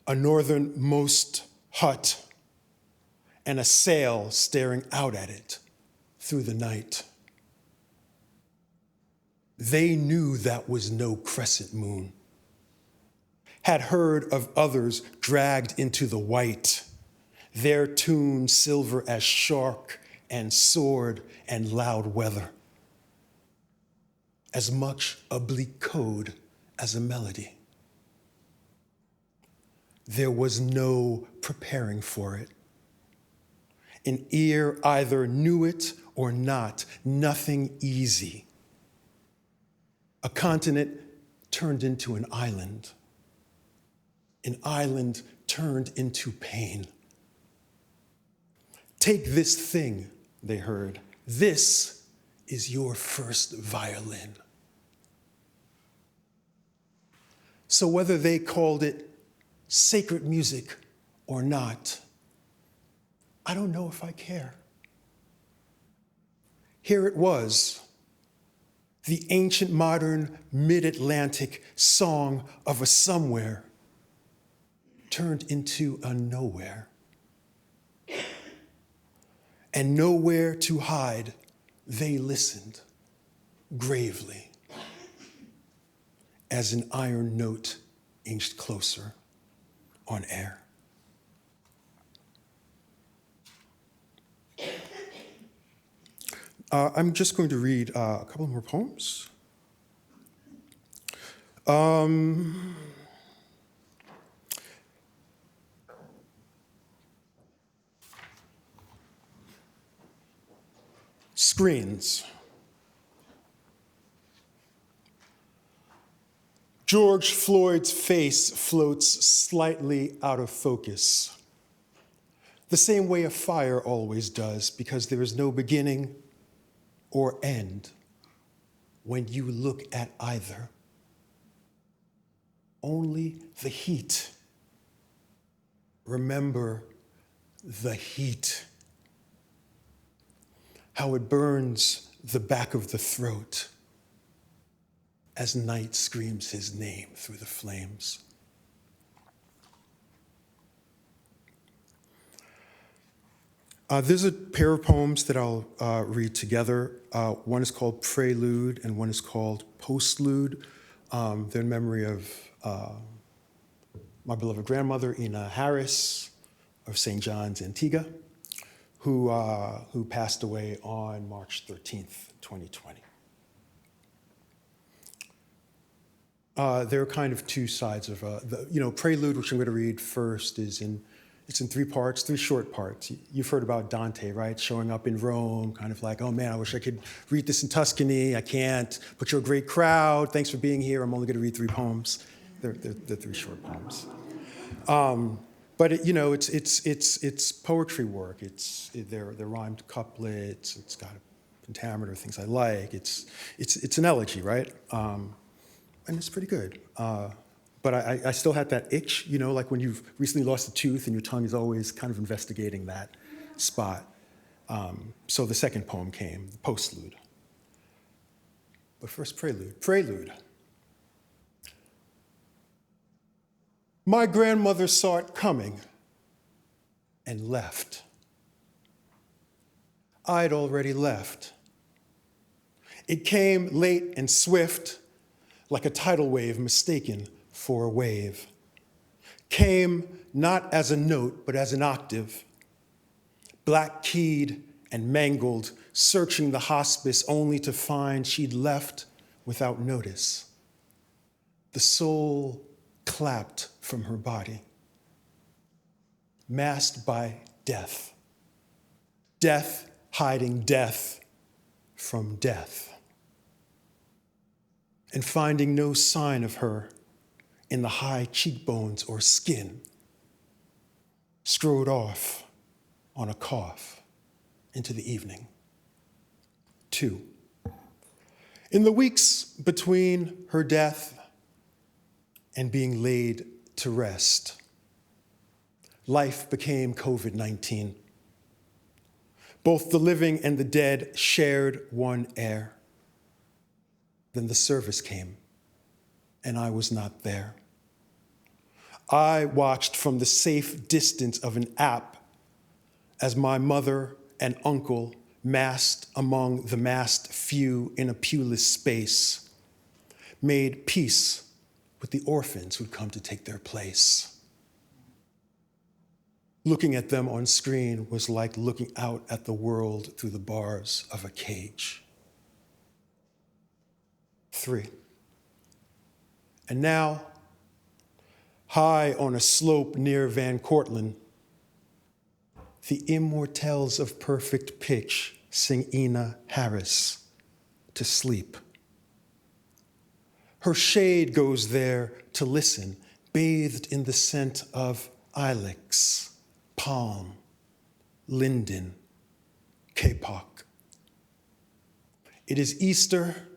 a northernmost hut, and a sail staring out at it through the night. They knew that was no crescent moon, had heard of others dragged into the white, their tune silver as shark and sword and loud weather, as much a bleak code as a melody. There was no preparing for it. An ear either knew it or not, nothing easy. A continent turned into an island turned into pain, Take this thing, they heard. This is your first violin. So whether they called it sacred music or not, I don't know if I care. Here it was, the ancient modern mid-Atlantic song of a somewhere turned into a nowhere. And nowhere to hide, they listened gravely as an iron note inched closer on air. I'm just going to read a couple more poems. Screens. George Floyd's face floats slightly out of focus, the same way a fire always does, because there is no beginning or end when you look at either. Only the heat. Remember the heat. How it burns the back of the throat as night screams his name through the flames. There's a pair of poems that I'll read together. One is called Prelude and one is called Postlude. They're in memory of my beloved grandmother, Ina Harris of St. John's, Antigua, who passed away on March 13th, 2020. There are kind of two sides of Prelude, which I'm going to read first, it's in three parts, three short parts. You've heard about Dante, right? Showing up in Rome, kind of like, oh man, I wish I could read this in Tuscany. I can't, but you're a great crowd. Thanks for being here. I'm only going to read three poems. They're three short poems. But it's poetry work. They're rhymed couplets. It's got a pentameter, things I like. It's an elegy, right? And it's pretty good. But I still had that itch, like when you've recently lost a tooth and your tongue is always kind of investigating that spot. So the second poem came, the postlude. But first, prelude. Prelude. My grandmother saw it coming and left. I'd already left. It came late and swift, like a tidal wave mistaken for a wave. Came not as a note, but as an octave, black-keyed and mangled, searching the hospice only to find she'd left without notice. The soul clapped from her body, masked by death. Death hiding death from death. And finding no sign of her in the high cheekbones or skin, strode off on a cough into the evening. 2. In the weeks between her death and being laid to rest, life became COVID-19. Both the living and the dead shared one air. Then the service came, and I was not there. I watched from the safe distance of an app as my mother and uncle massed among the massed few in a pewless space, made peace with the orphans who'd come to take their place. Looking at them on screen was like looking out at the world through the bars of a cage. 3. And now, high on a slope near Van Cortlandt, the immortelles of perfect pitch sing Ina Harris to sleep. Her shade goes there to listen, bathed in the scent of ilex, palm, linden, kapok. It is Easter,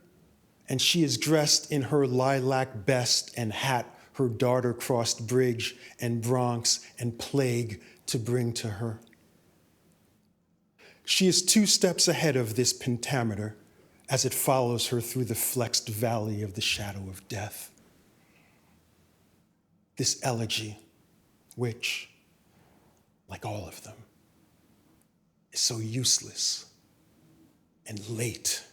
and she is dressed in her lilac best and hat her daughter crossed bridge and Bronx and plague to bring to her. She is 2 steps ahead of this pentameter as it follows her through the flexed valley of the shadow of death. This elegy, which, like all of them, is so useless and late.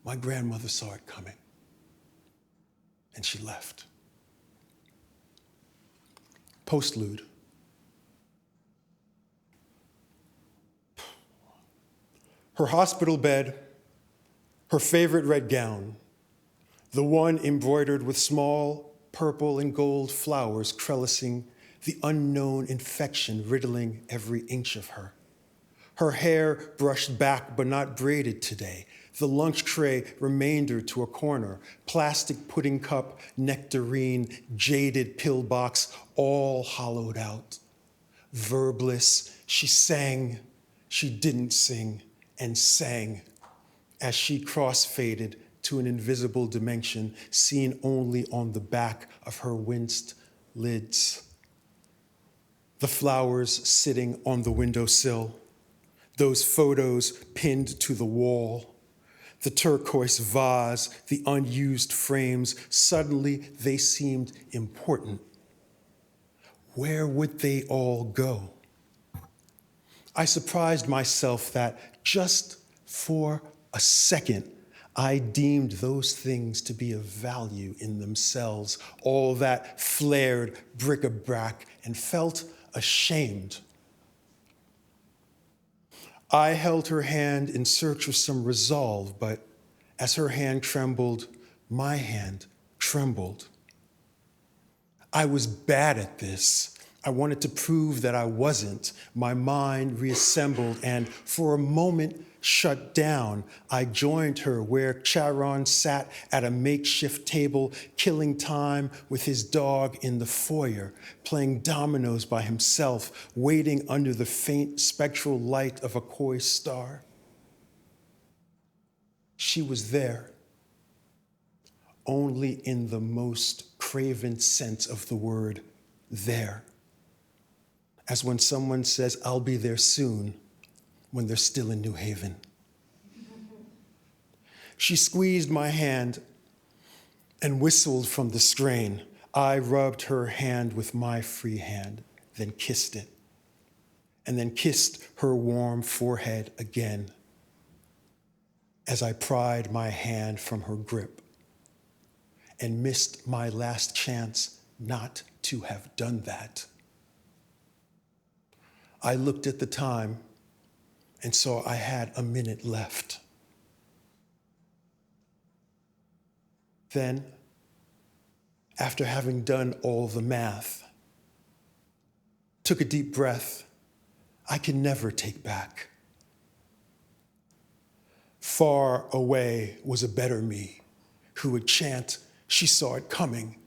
My grandmother saw it coming, and she left. Postlude. Her hospital bed, her favorite red gown, the one embroidered with small purple and gold flowers trellising the unknown infection riddling every inch of her. Her hair brushed back but not braided today. The lunch tray remainder to a corner. Plastic pudding cup, nectarine, jaded pill box, all hollowed out. Verbless, she sang, she didn't sing, and sang as she cross-faded to an invisible dimension seen only on the back of her winced lids. The flowers sitting on the windowsill, those photos pinned to the wall, the turquoise vase, the unused frames, suddenly they seemed important. Where would they all go? I surprised myself that just for a second, I deemed those things to be of value in themselves, all that flared bric-a-brac, and felt ashamed. I held her hand in search of some resolve, but as her hand trembled, my hand trembled. I was bad at this. I wanted to prove that I wasn't. My mind reassembled and for a moment shut down. I joined her where Charon sat at a makeshift table, killing time with his dog in the foyer, playing dominoes by himself, waiting under the faint spectral light of a coy star. She was there, only in the most craven sense of the word there. As when someone says, "I'll be there soon," when they're still in New Haven. She squeezed my hand and whistled from the strain. I rubbed her hand with my free hand, then kissed it, and then kissed her warm forehead again as I pried my hand from her grip and missed my last chance not to have done that. I looked at the time and saw I had a minute left. Then, after having done all the math, took a deep breath I can never take back. Far away was a better me who would chant she saw it coming,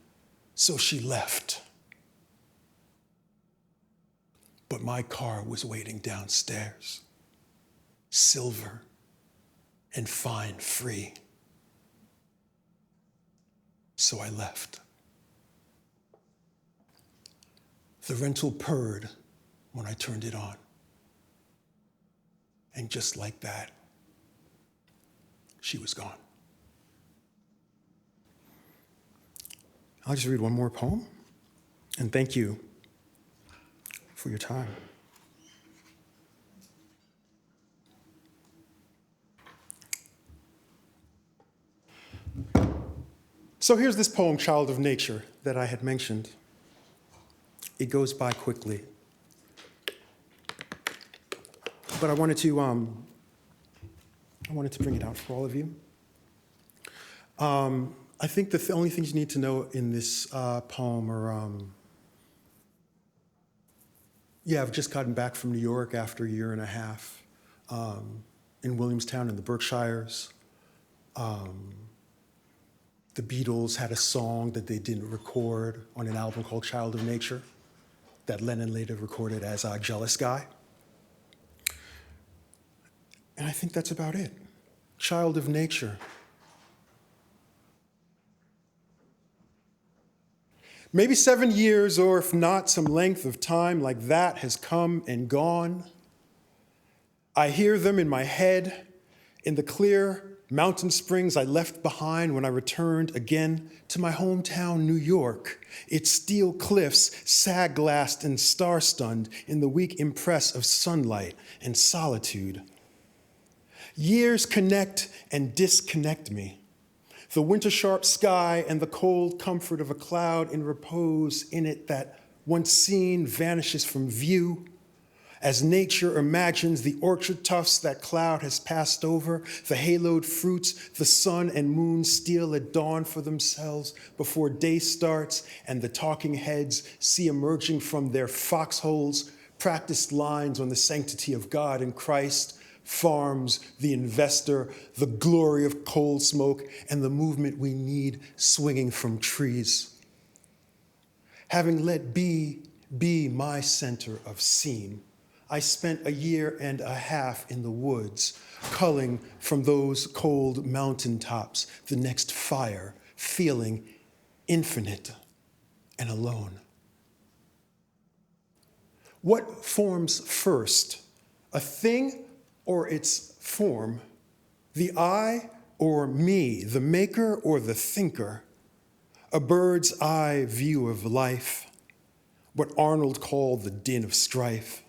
so she left. But my car was waiting downstairs, silver and fine free. So I left. The rental purred when I turned it on. And just like that, she was gone. I'll just read one more poem, and thank you for your time. So here's this poem, Child of Nature, that I had mentioned. It goes by quickly. But I wanted to bring it out for all of you. I think the only things you need to know in this poem are, I've just gotten back from New York after a year and a half in Williamstown in the Berkshires. The Beatles had a song that they didn't record on an album called Child of Nature that Lennon later recorded as Jealous Guy. And I think that's about it. Child of nature. Maybe 7 years, or if not, some length of time like that has come and gone. I hear them in my head, in the clear mountain springs I left behind when I returned again to my hometown, New York, its steel cliffs sag-glassed and star-stunned in the weak impress of sunlight and solitude. Years connect and disconnect me. The winter-sharp sky and the cold comfort of a cloud in repose in it that, once seen, vanishes from view. As nature imagines the orchard tufts that cloud has passed over, the haloed fruits the sun and moon steal at dawn for themselves before day starts, and the talking heads see emerging from their foxholes practiced lines on the sanctity of God and Christ, farms, the investor, the glory of coal smoke, and the movement we need swinging from trees. Having let be my center of seam, I spent a year and a half in the woods, culling from those cold mountaintops the next fire, feeling infinite and alone. What forms first, a thing or its form, the I or me, the maker or the thinker, a bird's eye view of life, what Arnold called the din of strife,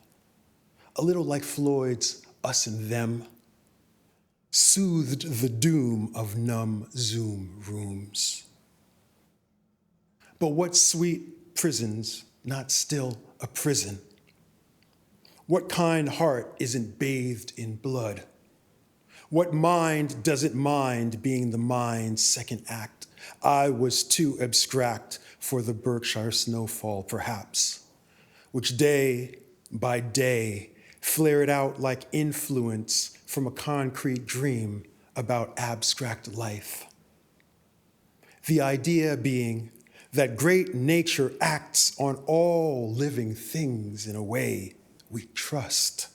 a little like Floyd's Us and Them, soothed the doom of numb Zoom rooms. But what sweet prisons, not still a prison? What kind heart isn't bathed in blood? What mind doesn't mind being the mind's second act? I was too abstract for the Berkshire snowfall, perhaps, which day by day flared out like influence from a concrete dream about abstract life. The idea being that great nature acts on all living things in a way we trust,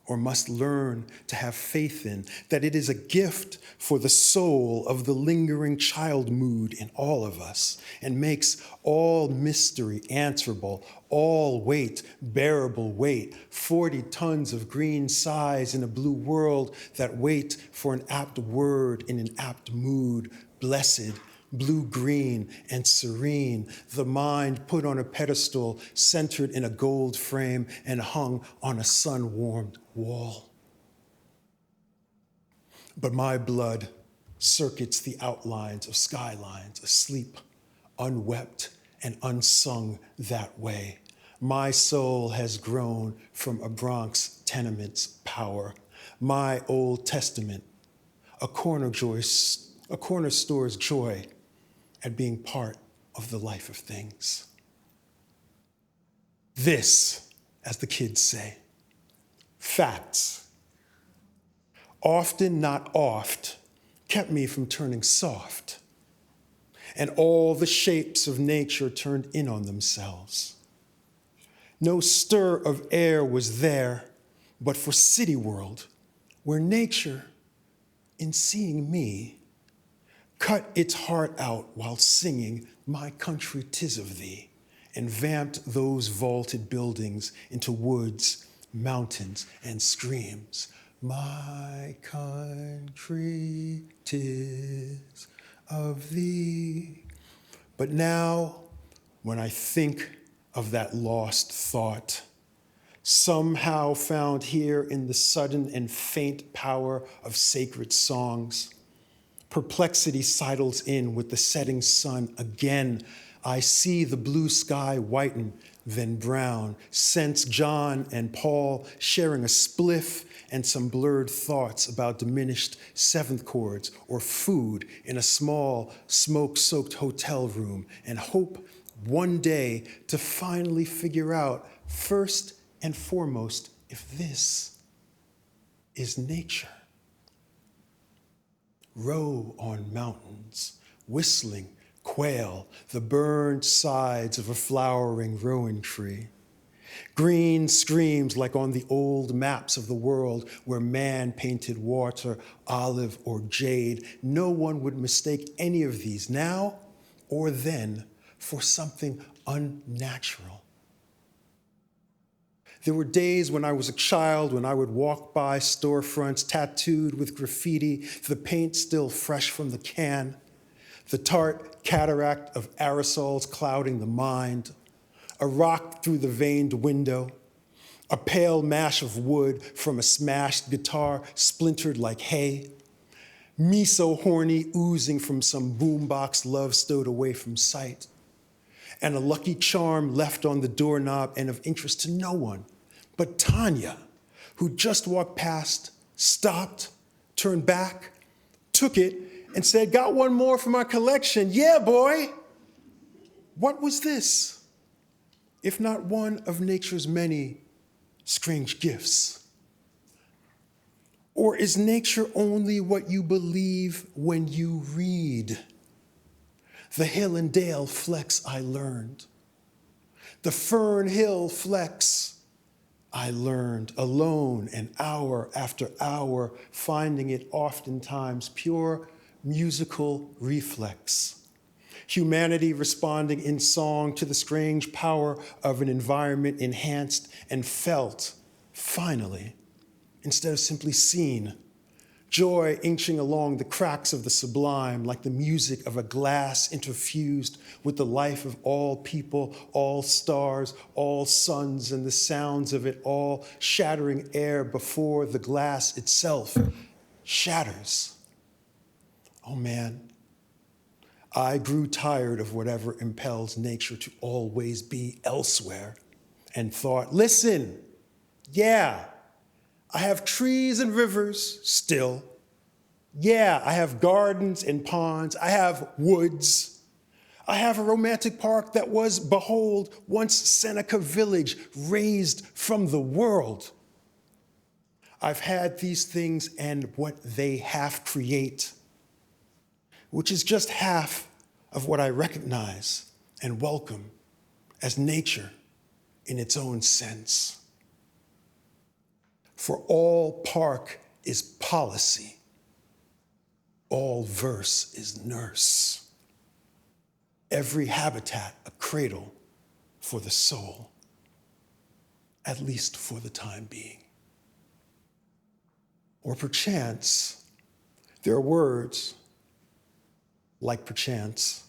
or must learn to have faith in, that it is a gift for the soul of the lingering child mood in all of us, and makes all mystery answerable, all weight bearable weight, 40 tons of green size in a blue world that wait for an apt word in an apt mood, blessed, blue-green and serene, the mind put on a pedestal, centered in a gold frame and hung on a sun-warmed wall. But my blood circuits the outlines of skylines, asleep, unwept, and unsung that way. My soul has grown from a Bronx tenement's power. My Old Testament, a corner store's joy at being part of the life of things. This, as the kids say, facts, often not oft, kept me from turning soft, and all the shapes of nature turned in on themselves. No stir of air was there, but for city world, where nature, in seeing me, cut its heart out while singing My Country 'Tis of Thee, and vamped those vaulted buildings into woods, mountains, and streams. My country 'tis of thee. But now, when I think of that lost thought, somehow found here in the sudden and faint power of sacred songs, perplexity sidles in with the setting sun again. I see the blue sky whiten, then brown, sense John and Paul sharing a spliff and some blurred thoughts about diminished seventh chords or food in a small, smoke-soaked hotel room, and hope one day to finally figure out, first and foremost, if this is nature. Row on mountains, whistling quail, the burned sides of a flowering rowan tree. Green screams like on the old maps of the world where man painted water, olive, or jade. No one would mistake any of these now or then for something unnatural. There were days when I was a child when I would walk by storefronts tattooed with graffiti, the paint still fresh from the can, the tart cataract of aerosols clouding the mind, a rock through the veined window, a pale mash of wood from a smashed guitar splintered like hay, me so horny oozing from some boombox love stowed away from sight, and a lucky charm left on the doorknob and of interest to no one but Tanya, who just walked past, stopped, turned back, took it, and said, "Got one more for my collection. Yeah, boy." What was this, if not one of nature's many strange gifts? Or is nature only what you believe when you read? The hill and dale flex I learned. The fern hill flex I learned, alone and hour after hour, finding it oftentimes pure musical reflex. Humanity responding in song to the strange power of an environment enhanced and felt, finally, instead of simply seen. Joy inching along the cracks of the sublime like the music of a glass interfused with the life of all people, all stars, all suns, and the sounds of it all shattering air before the glass itself shatters. Oh man, I grew tired of whatever impels nature to always be elsewhere and thought, listen, yeah, I have trees and rivers still. Yeah, I have gardens and ponds. I have woods. I have a romantic park that was, behold, once Seneca Village, raised from the world. I've had these things and what they half create, which is just half of what I recognize and welcome as nature in its own sense. For all park is policy, all verse is nurse, every habitat a cradle for the soul, at least for the time being. Or perchance, there are words, like perchance,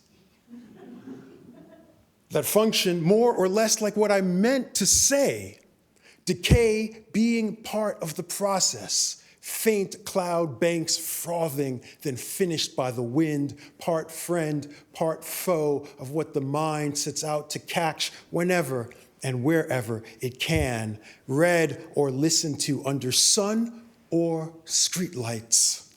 that function more or less like what I meant to say. Decay being part of the process, faint cloud banks frothing, then finished by the wind, part friend, part foe of what the mind sets out to catch whenever and wherever it can, read or listened to under sun or streetlights.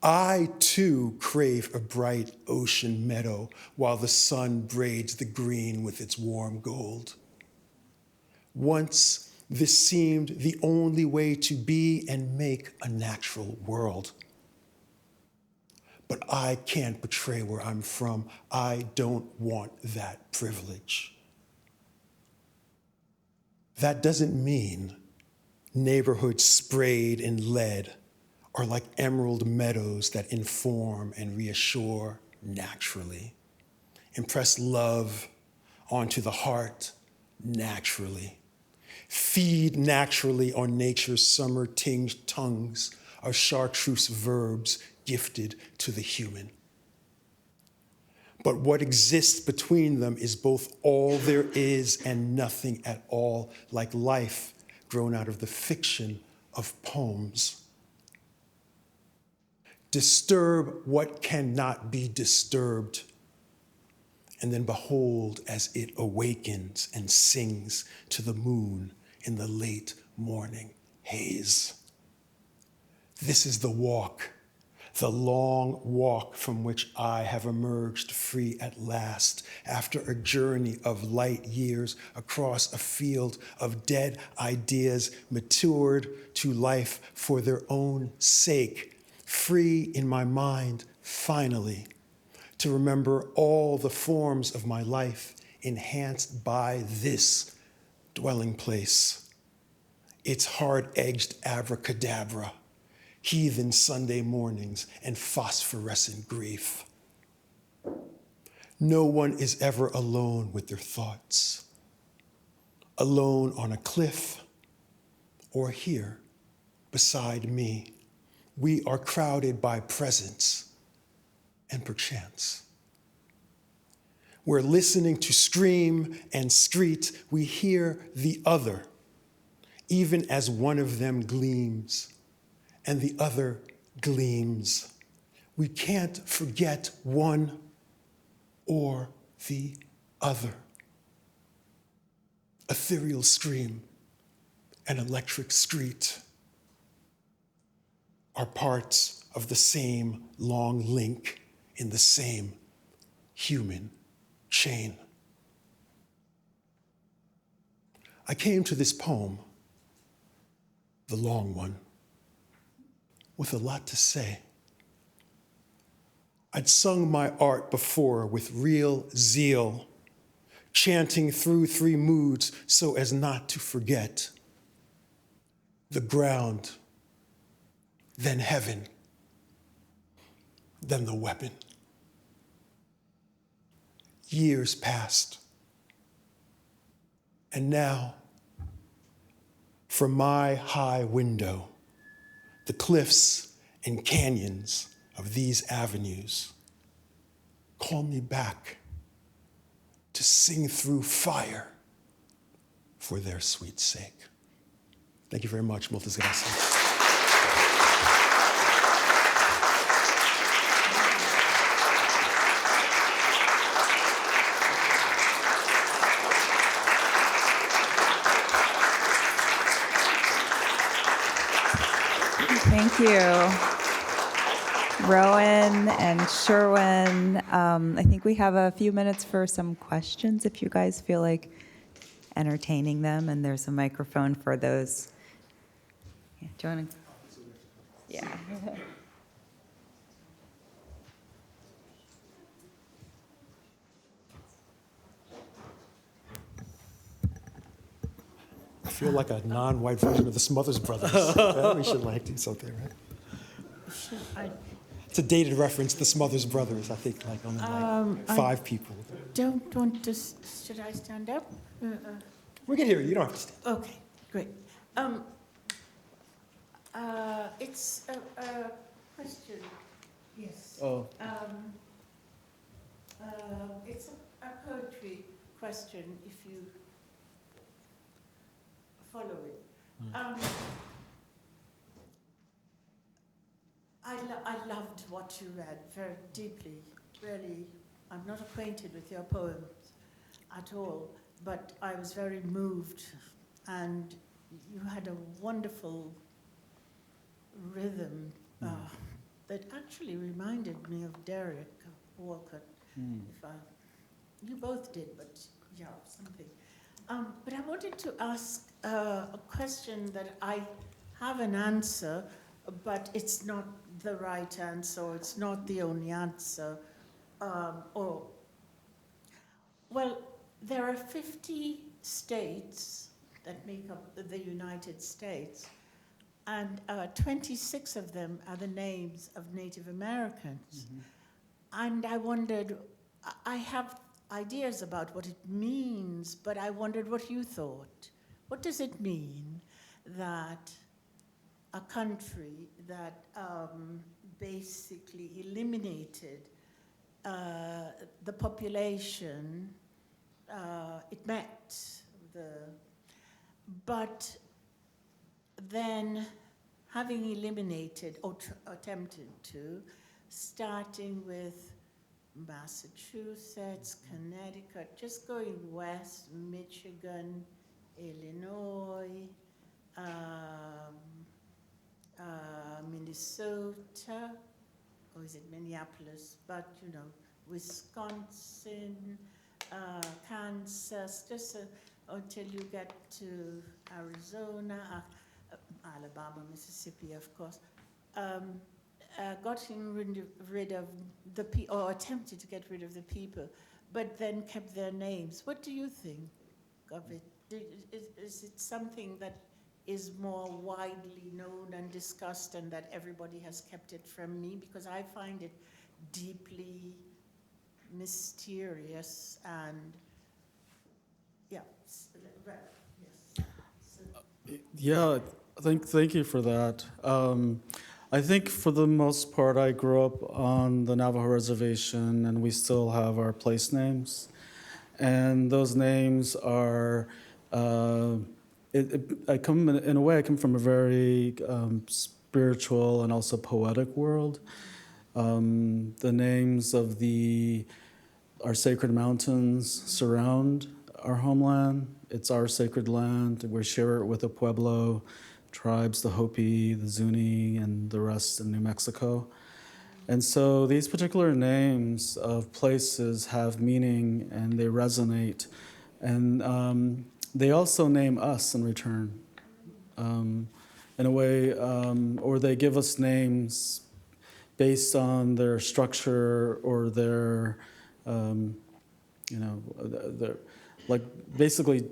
I too crave a bright ocean meadow while the sun braids the green with its warm gold. Once, this seemed the only way to be and make a natural world. But I can't betray where I'm from. I don't want that privilege. That doesn't mean neighborhoods sprayed in lead are like emerald meadows that inform and reassure naturally, impress love onto the heart naturally, feed naturally on nature's summer-tinged tongues of chartreuse verbs gifted to the human. But what exists between them is both all there is and nothing at all, like life grown out of the fiction of poems. Disturb what cannot be disturbed, and then behold as it awakens and sings to the moon in the late morning haze. This is the walk, the long walk from which I have emerged free at last after a journey of light years across a field of dead ideas matured to life for their own sake, free in my mind, finally, to remember all the forms of my life enhanced by this dwelling place. Its hard-edged abracadabra, heathen Sunday mornings, and phosphorescent grief. No one is ever alone with their thoughts, alone on a cliff or here beside me. We are crowded by presence and perchance. We're listening to scream and screet. We hear the other, even as one of them gleams and the other gleams. We can't forget one or the other. Ethereal scream and electric screet are parts of the same long link in the same human chain. I came to this poem, the long one, with a lot to say. I'd sung my art before with real zeal, chanting through 3 moods so as not to forget. The ground, then heaven, then the weapon. Years passed, and now, from my high window, the cliffs and canyons of these avenues call me back to sing through fire for their sweet sake. Thank you very much. Muitas graças. Thank you, Rowan and Sherwin. I think we have a few minutes for some questions if you guys feel like entertaining them, and there's a microphone for those. Yeah, do you want to? Yeah. I feel like a non-white version of the Smothers Brothers. We should like do something, right? It's a dated reference, the Smothers Brothers. I think like only like 5 people. Don't want to, should I stand up? We can hear you. You don't have to stand. Okay, great. It's a question. Yes. Oh, It's a poetry question, if you follow it. I loved what you read very deeply. Really, I'm not acquainted with your poems at all, but I was very moved, and you had a wonderful rhythm that actually reminded me of Derek Walcott. You both did, but yeah, something. But I wanted to ask a question that I have an answer, but it's not the right answer, or it's not the only answer. Well, there are 50 states that make up the United States, and 26 of them are the names of Native Americans. And I wondered, I have ideas about what it means, but I wondered what you thought. What does it mean that a country that basically eliminated the population, it met but then having eliminated or attempted to, starting with Massachusetts, Connecticut, just going west, Michigan, Illinois, Minnesota, or is it Minneapolis? But, you know, Wisconsin, Kansas, just until you get to Arizona, Alabama, Mississippi, of course. Got rid of the people, or attempted to get rid of the people, but then kept their names. What do you think of it? Is it something that is more widely known and discussed and that everybody has kept it from me? Because I find it deeply mysterious and, yeah, right, yes. So, Yeah, thank you for that. I think for the most part, I grew up on the Navajo reservation, and we still have our place names. And those names are, I come in a way, I come from a very spiritual and also poetic world. The names of our sacred mountains surround our homeland. It's our sacred land. We share it with the Pueblo tribes, the Hopi, the Zuni, and the rest in New Mexico. And so these particular names of places have meaning and they resonate. And they also name us in return, in a way, or they give us names based on their structure or their, their, like basically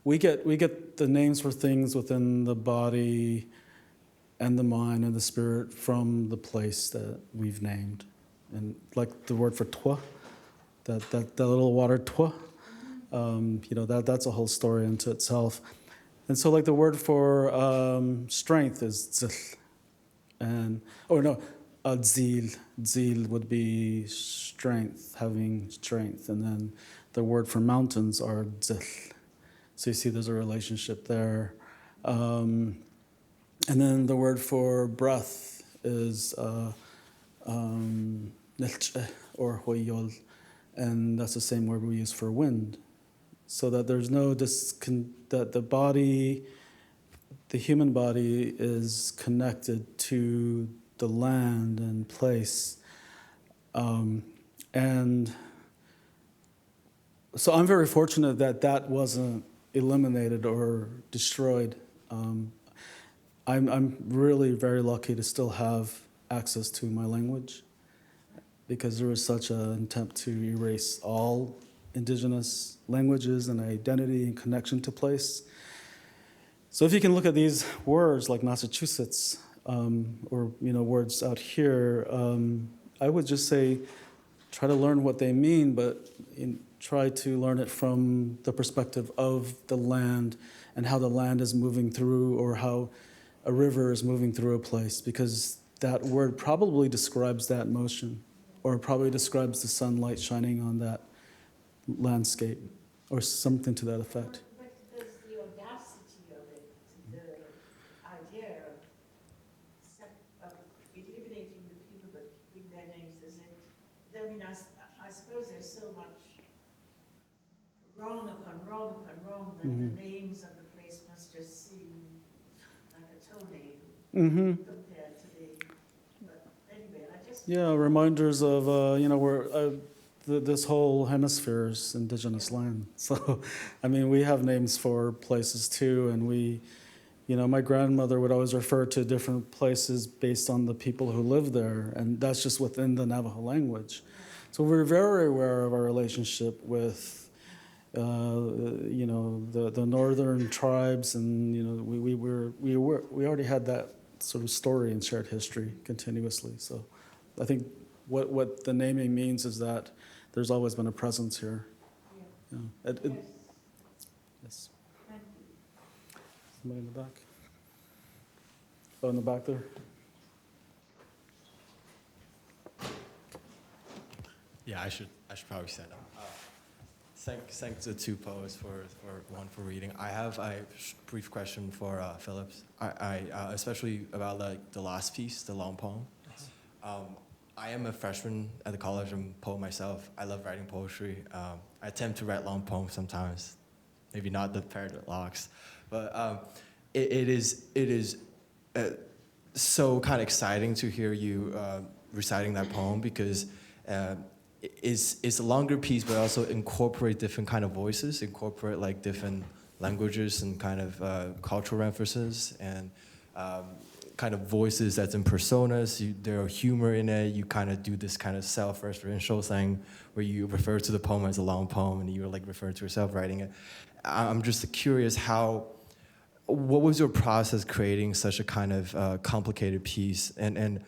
we get the names for things within the body and the mind and the spirit from the place that we've named. And like the word for twa, that little water twa, that's a whole story into itself. And so like the word for strength is tzil. Dzil. Dzil would be strength, having strength. And then the word for mountains are dzil. So you see there's a relationship there. And then the word for breath is nelche or hoyol. And that's the same word we use for wind. So that there's no that the body, the human body is connected to the land and place. And so I'm very fortunate that wasn't eliminated or destroyed. I'm really very lucky to still have access to my language because there was such an attempt to erase all indigenous languages and identity and connection to place. So if you can look at these words like Massachusetts or words out here, I would just say try to learn what they mean, but try to learn it from the perspective of the land and how the land is moving through or how a river is moving through a place, because that word probably describes that motion or probably describes the sunlight shining on that landscape or something to that effect. but there's the audacity of it, the idea of eliminating the people but keeping their names as it. I mean, I suppose there's so much wrong that the names of the place must just seem like a toenail compared to the. But anyway, I just. Yeah, reminders of, we're, this whole hemisphere is indigenous land. So, I mean, we have names for places too, and my grandmother would always refer to different places based on the people who live there, and that's just within the Navajo language. So we're very aware of our relationship with, the northern tribes, and we already had that sort of story and shared history continuously. So, I think what the naming means is that there's always been a presence here. Yeah. Yes. Somebody in the back? Oh, in the back there? Yeah, I should probably stand up. Thanks the two poets for reading. I have a brief question for Phillips. I especially about the last piece, the long poem. I am a freshman at the college. I'm a poet myself. I love writing poetry. I attempt to write long poems sometimes, maybe not the paradox, but it is so kind of exciting to hear you reciting that poem because it's a longer piece, but also incorporate different kind of voices, incorporate different languages and kind of cultural references, and kind of voices that's in personas. There are humor in it. You kind of do this kind of self-referential thing where you refer to the poem as a long poem and you're like referring to yourself writing it. I'm just curious what was your process creating such a kind of complicated piece, and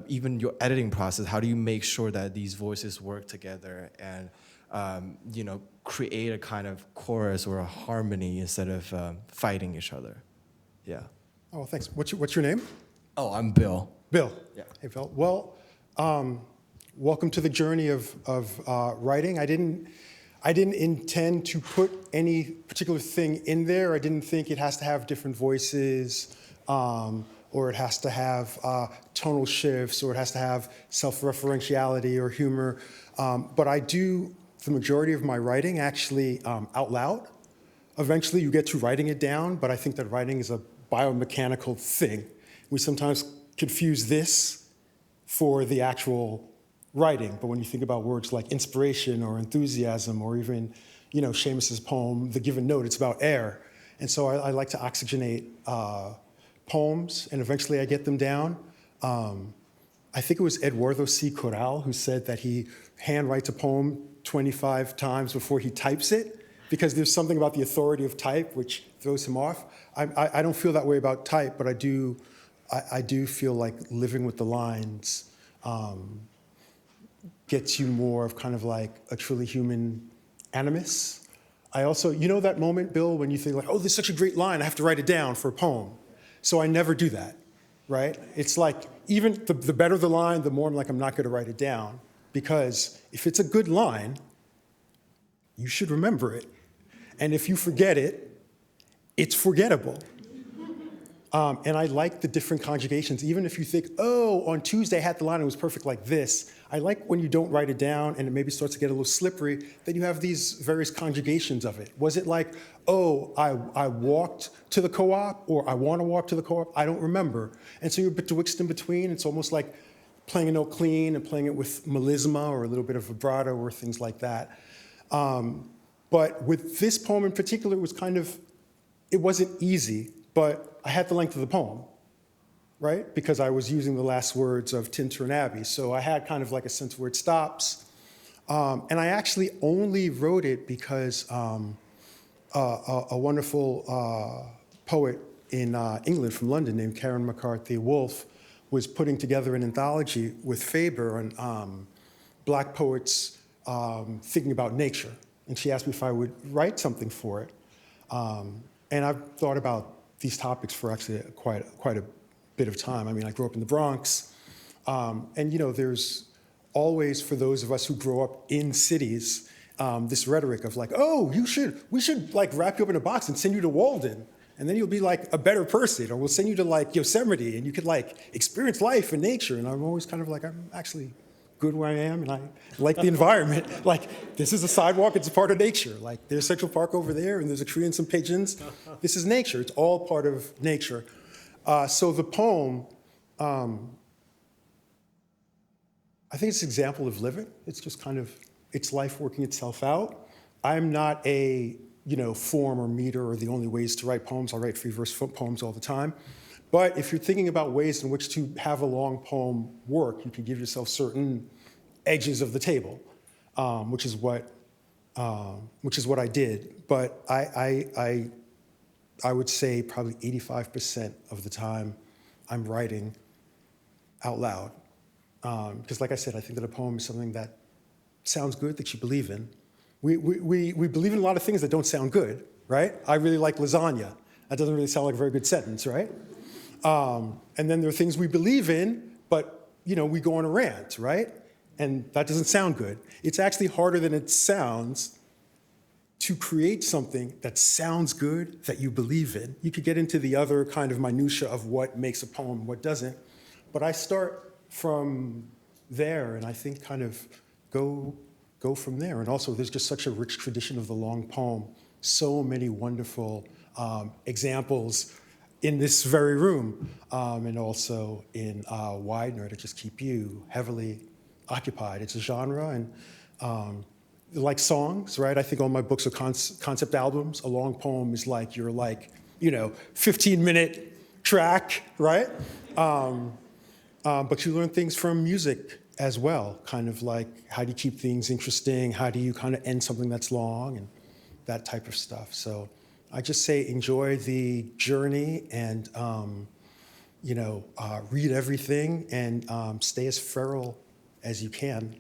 even your editing process? How do you make sure that these voices work together and create a kind of chorus or a harmony instead of fighting each other? Yeah. Oh, thanks. What's your name? Oh, I'm Bill. Bill. Yeah. Hey, Bill. Well, welcome to the journey of writing. I didn't intend to put any particular thing in there. I didn't think it has to have different voices, or it has to have tonal shifts, or it has to have self-referentiality or humor. But I do the majority of my writing actually out loud. Eventually, you get to writing it down, but I think that writing is a biomechanical thing. We sometimes confuse this for the actual writing, but when you think about words like inspiration or enthusiasm, or even, Seamus's poem, The Given Note, it's about air. And so I like to oxygenate poems, and eventually I get them down. I think it was Eduardo C. Corral who said that he handwrites a poem 25 times before he types it, because there's something about the authority of type which throws him off. I don't feel that way about type, but I do feel like living with the lines gets you more of kind of like a truly human animus. I also, that moment, Bill, when you think like, oh, this is such a great line, I have to write it down for a poem. So I never do that, right? It's like, even the better the line, the more I'm like, I'm not gonna write it down, because if it's a good line, you should remember it. And if you forget it, it's forgettable. And I like the different conjugations. Even if you think, oh, on Tuesday I had the line, it was perfect like this. I like when you don't write it down and it maybe starts to get a little slippery, then you have these various conjugations of it. Was it like, oh, I walked to the co-op, or I want to walk to the co-op? I don't remember. And so you're betwixt in between. It's almost like playing a note clean and playing it with melisma or a little bit of vibrato or things like that. But with this poem in particular, it wasn't easy, but I had the length of the poem, right? Because I was using the last words of Tintern Abbey. So I had kind of like a sense where it stops. And I actually only wrote it because a wonderful poet in England from London named Karen McCarthy Wolfe was putting together an anthology with Faber on Black poets thinking about nature. And she asked me if I would write something for it. And I've thought about these topics for actually quite a bit of time. I mean, I grew up in the Bronx. And there's always, for those of us who grow up in cities, this rhetoric of like, oh, we should like wrap you up in a box and send you to Walden. And then you'll be like a better person, or we'll send you to like Yosemite and you could like experience life and nature. And I'm always kind of like, I'm actually good where I am, and I like the environment. Like, this is a sidewalk, it's a part of nature. Like, there's Central Park over there, and there's a tree and some pigeons. This is nature, it's all part of nature. So the poem, I think it's an example of living. It's just kind of, it's life working itself out. I'm not a, form or meter or the only ways to write poems. I write free verse poems all the time. But if you're thinking about ways in which to have a long poem work, you can give yourself certain edges of the table, which is what I did. But I would say probably 85% of the time I'm writing out loud. Because like I said, I think that a poem is something that sounds good, that you believe in. We believe in a lot of things that don't sound good, right? I really like lasagna. That doesn't really sound like a very good sentence, right? And then there are things we believe in, but we go on a rant, right? And that doesn't sound good. It's actually harder than it sounds to create something that sounds good, that you believe in. You could get into the other kind of minutia of what makes a poem, what doesn't. But I start from there, and I think kind of go from there. And also, there's just such a rich tradition of the long poem. So many wonderful examples in this very room, and also in Widener, to just keep you heavily occupied. It's a genre, and like songs, right? I think all my books are concept albums. A long poem is like your 15-minute track, right? But you learn things from music as well, kind of like how do you keep things interesting? How do you kind of end something that's long and that type of stuff. So I just say enjoy the journey and, read everything and stay as feral as you can,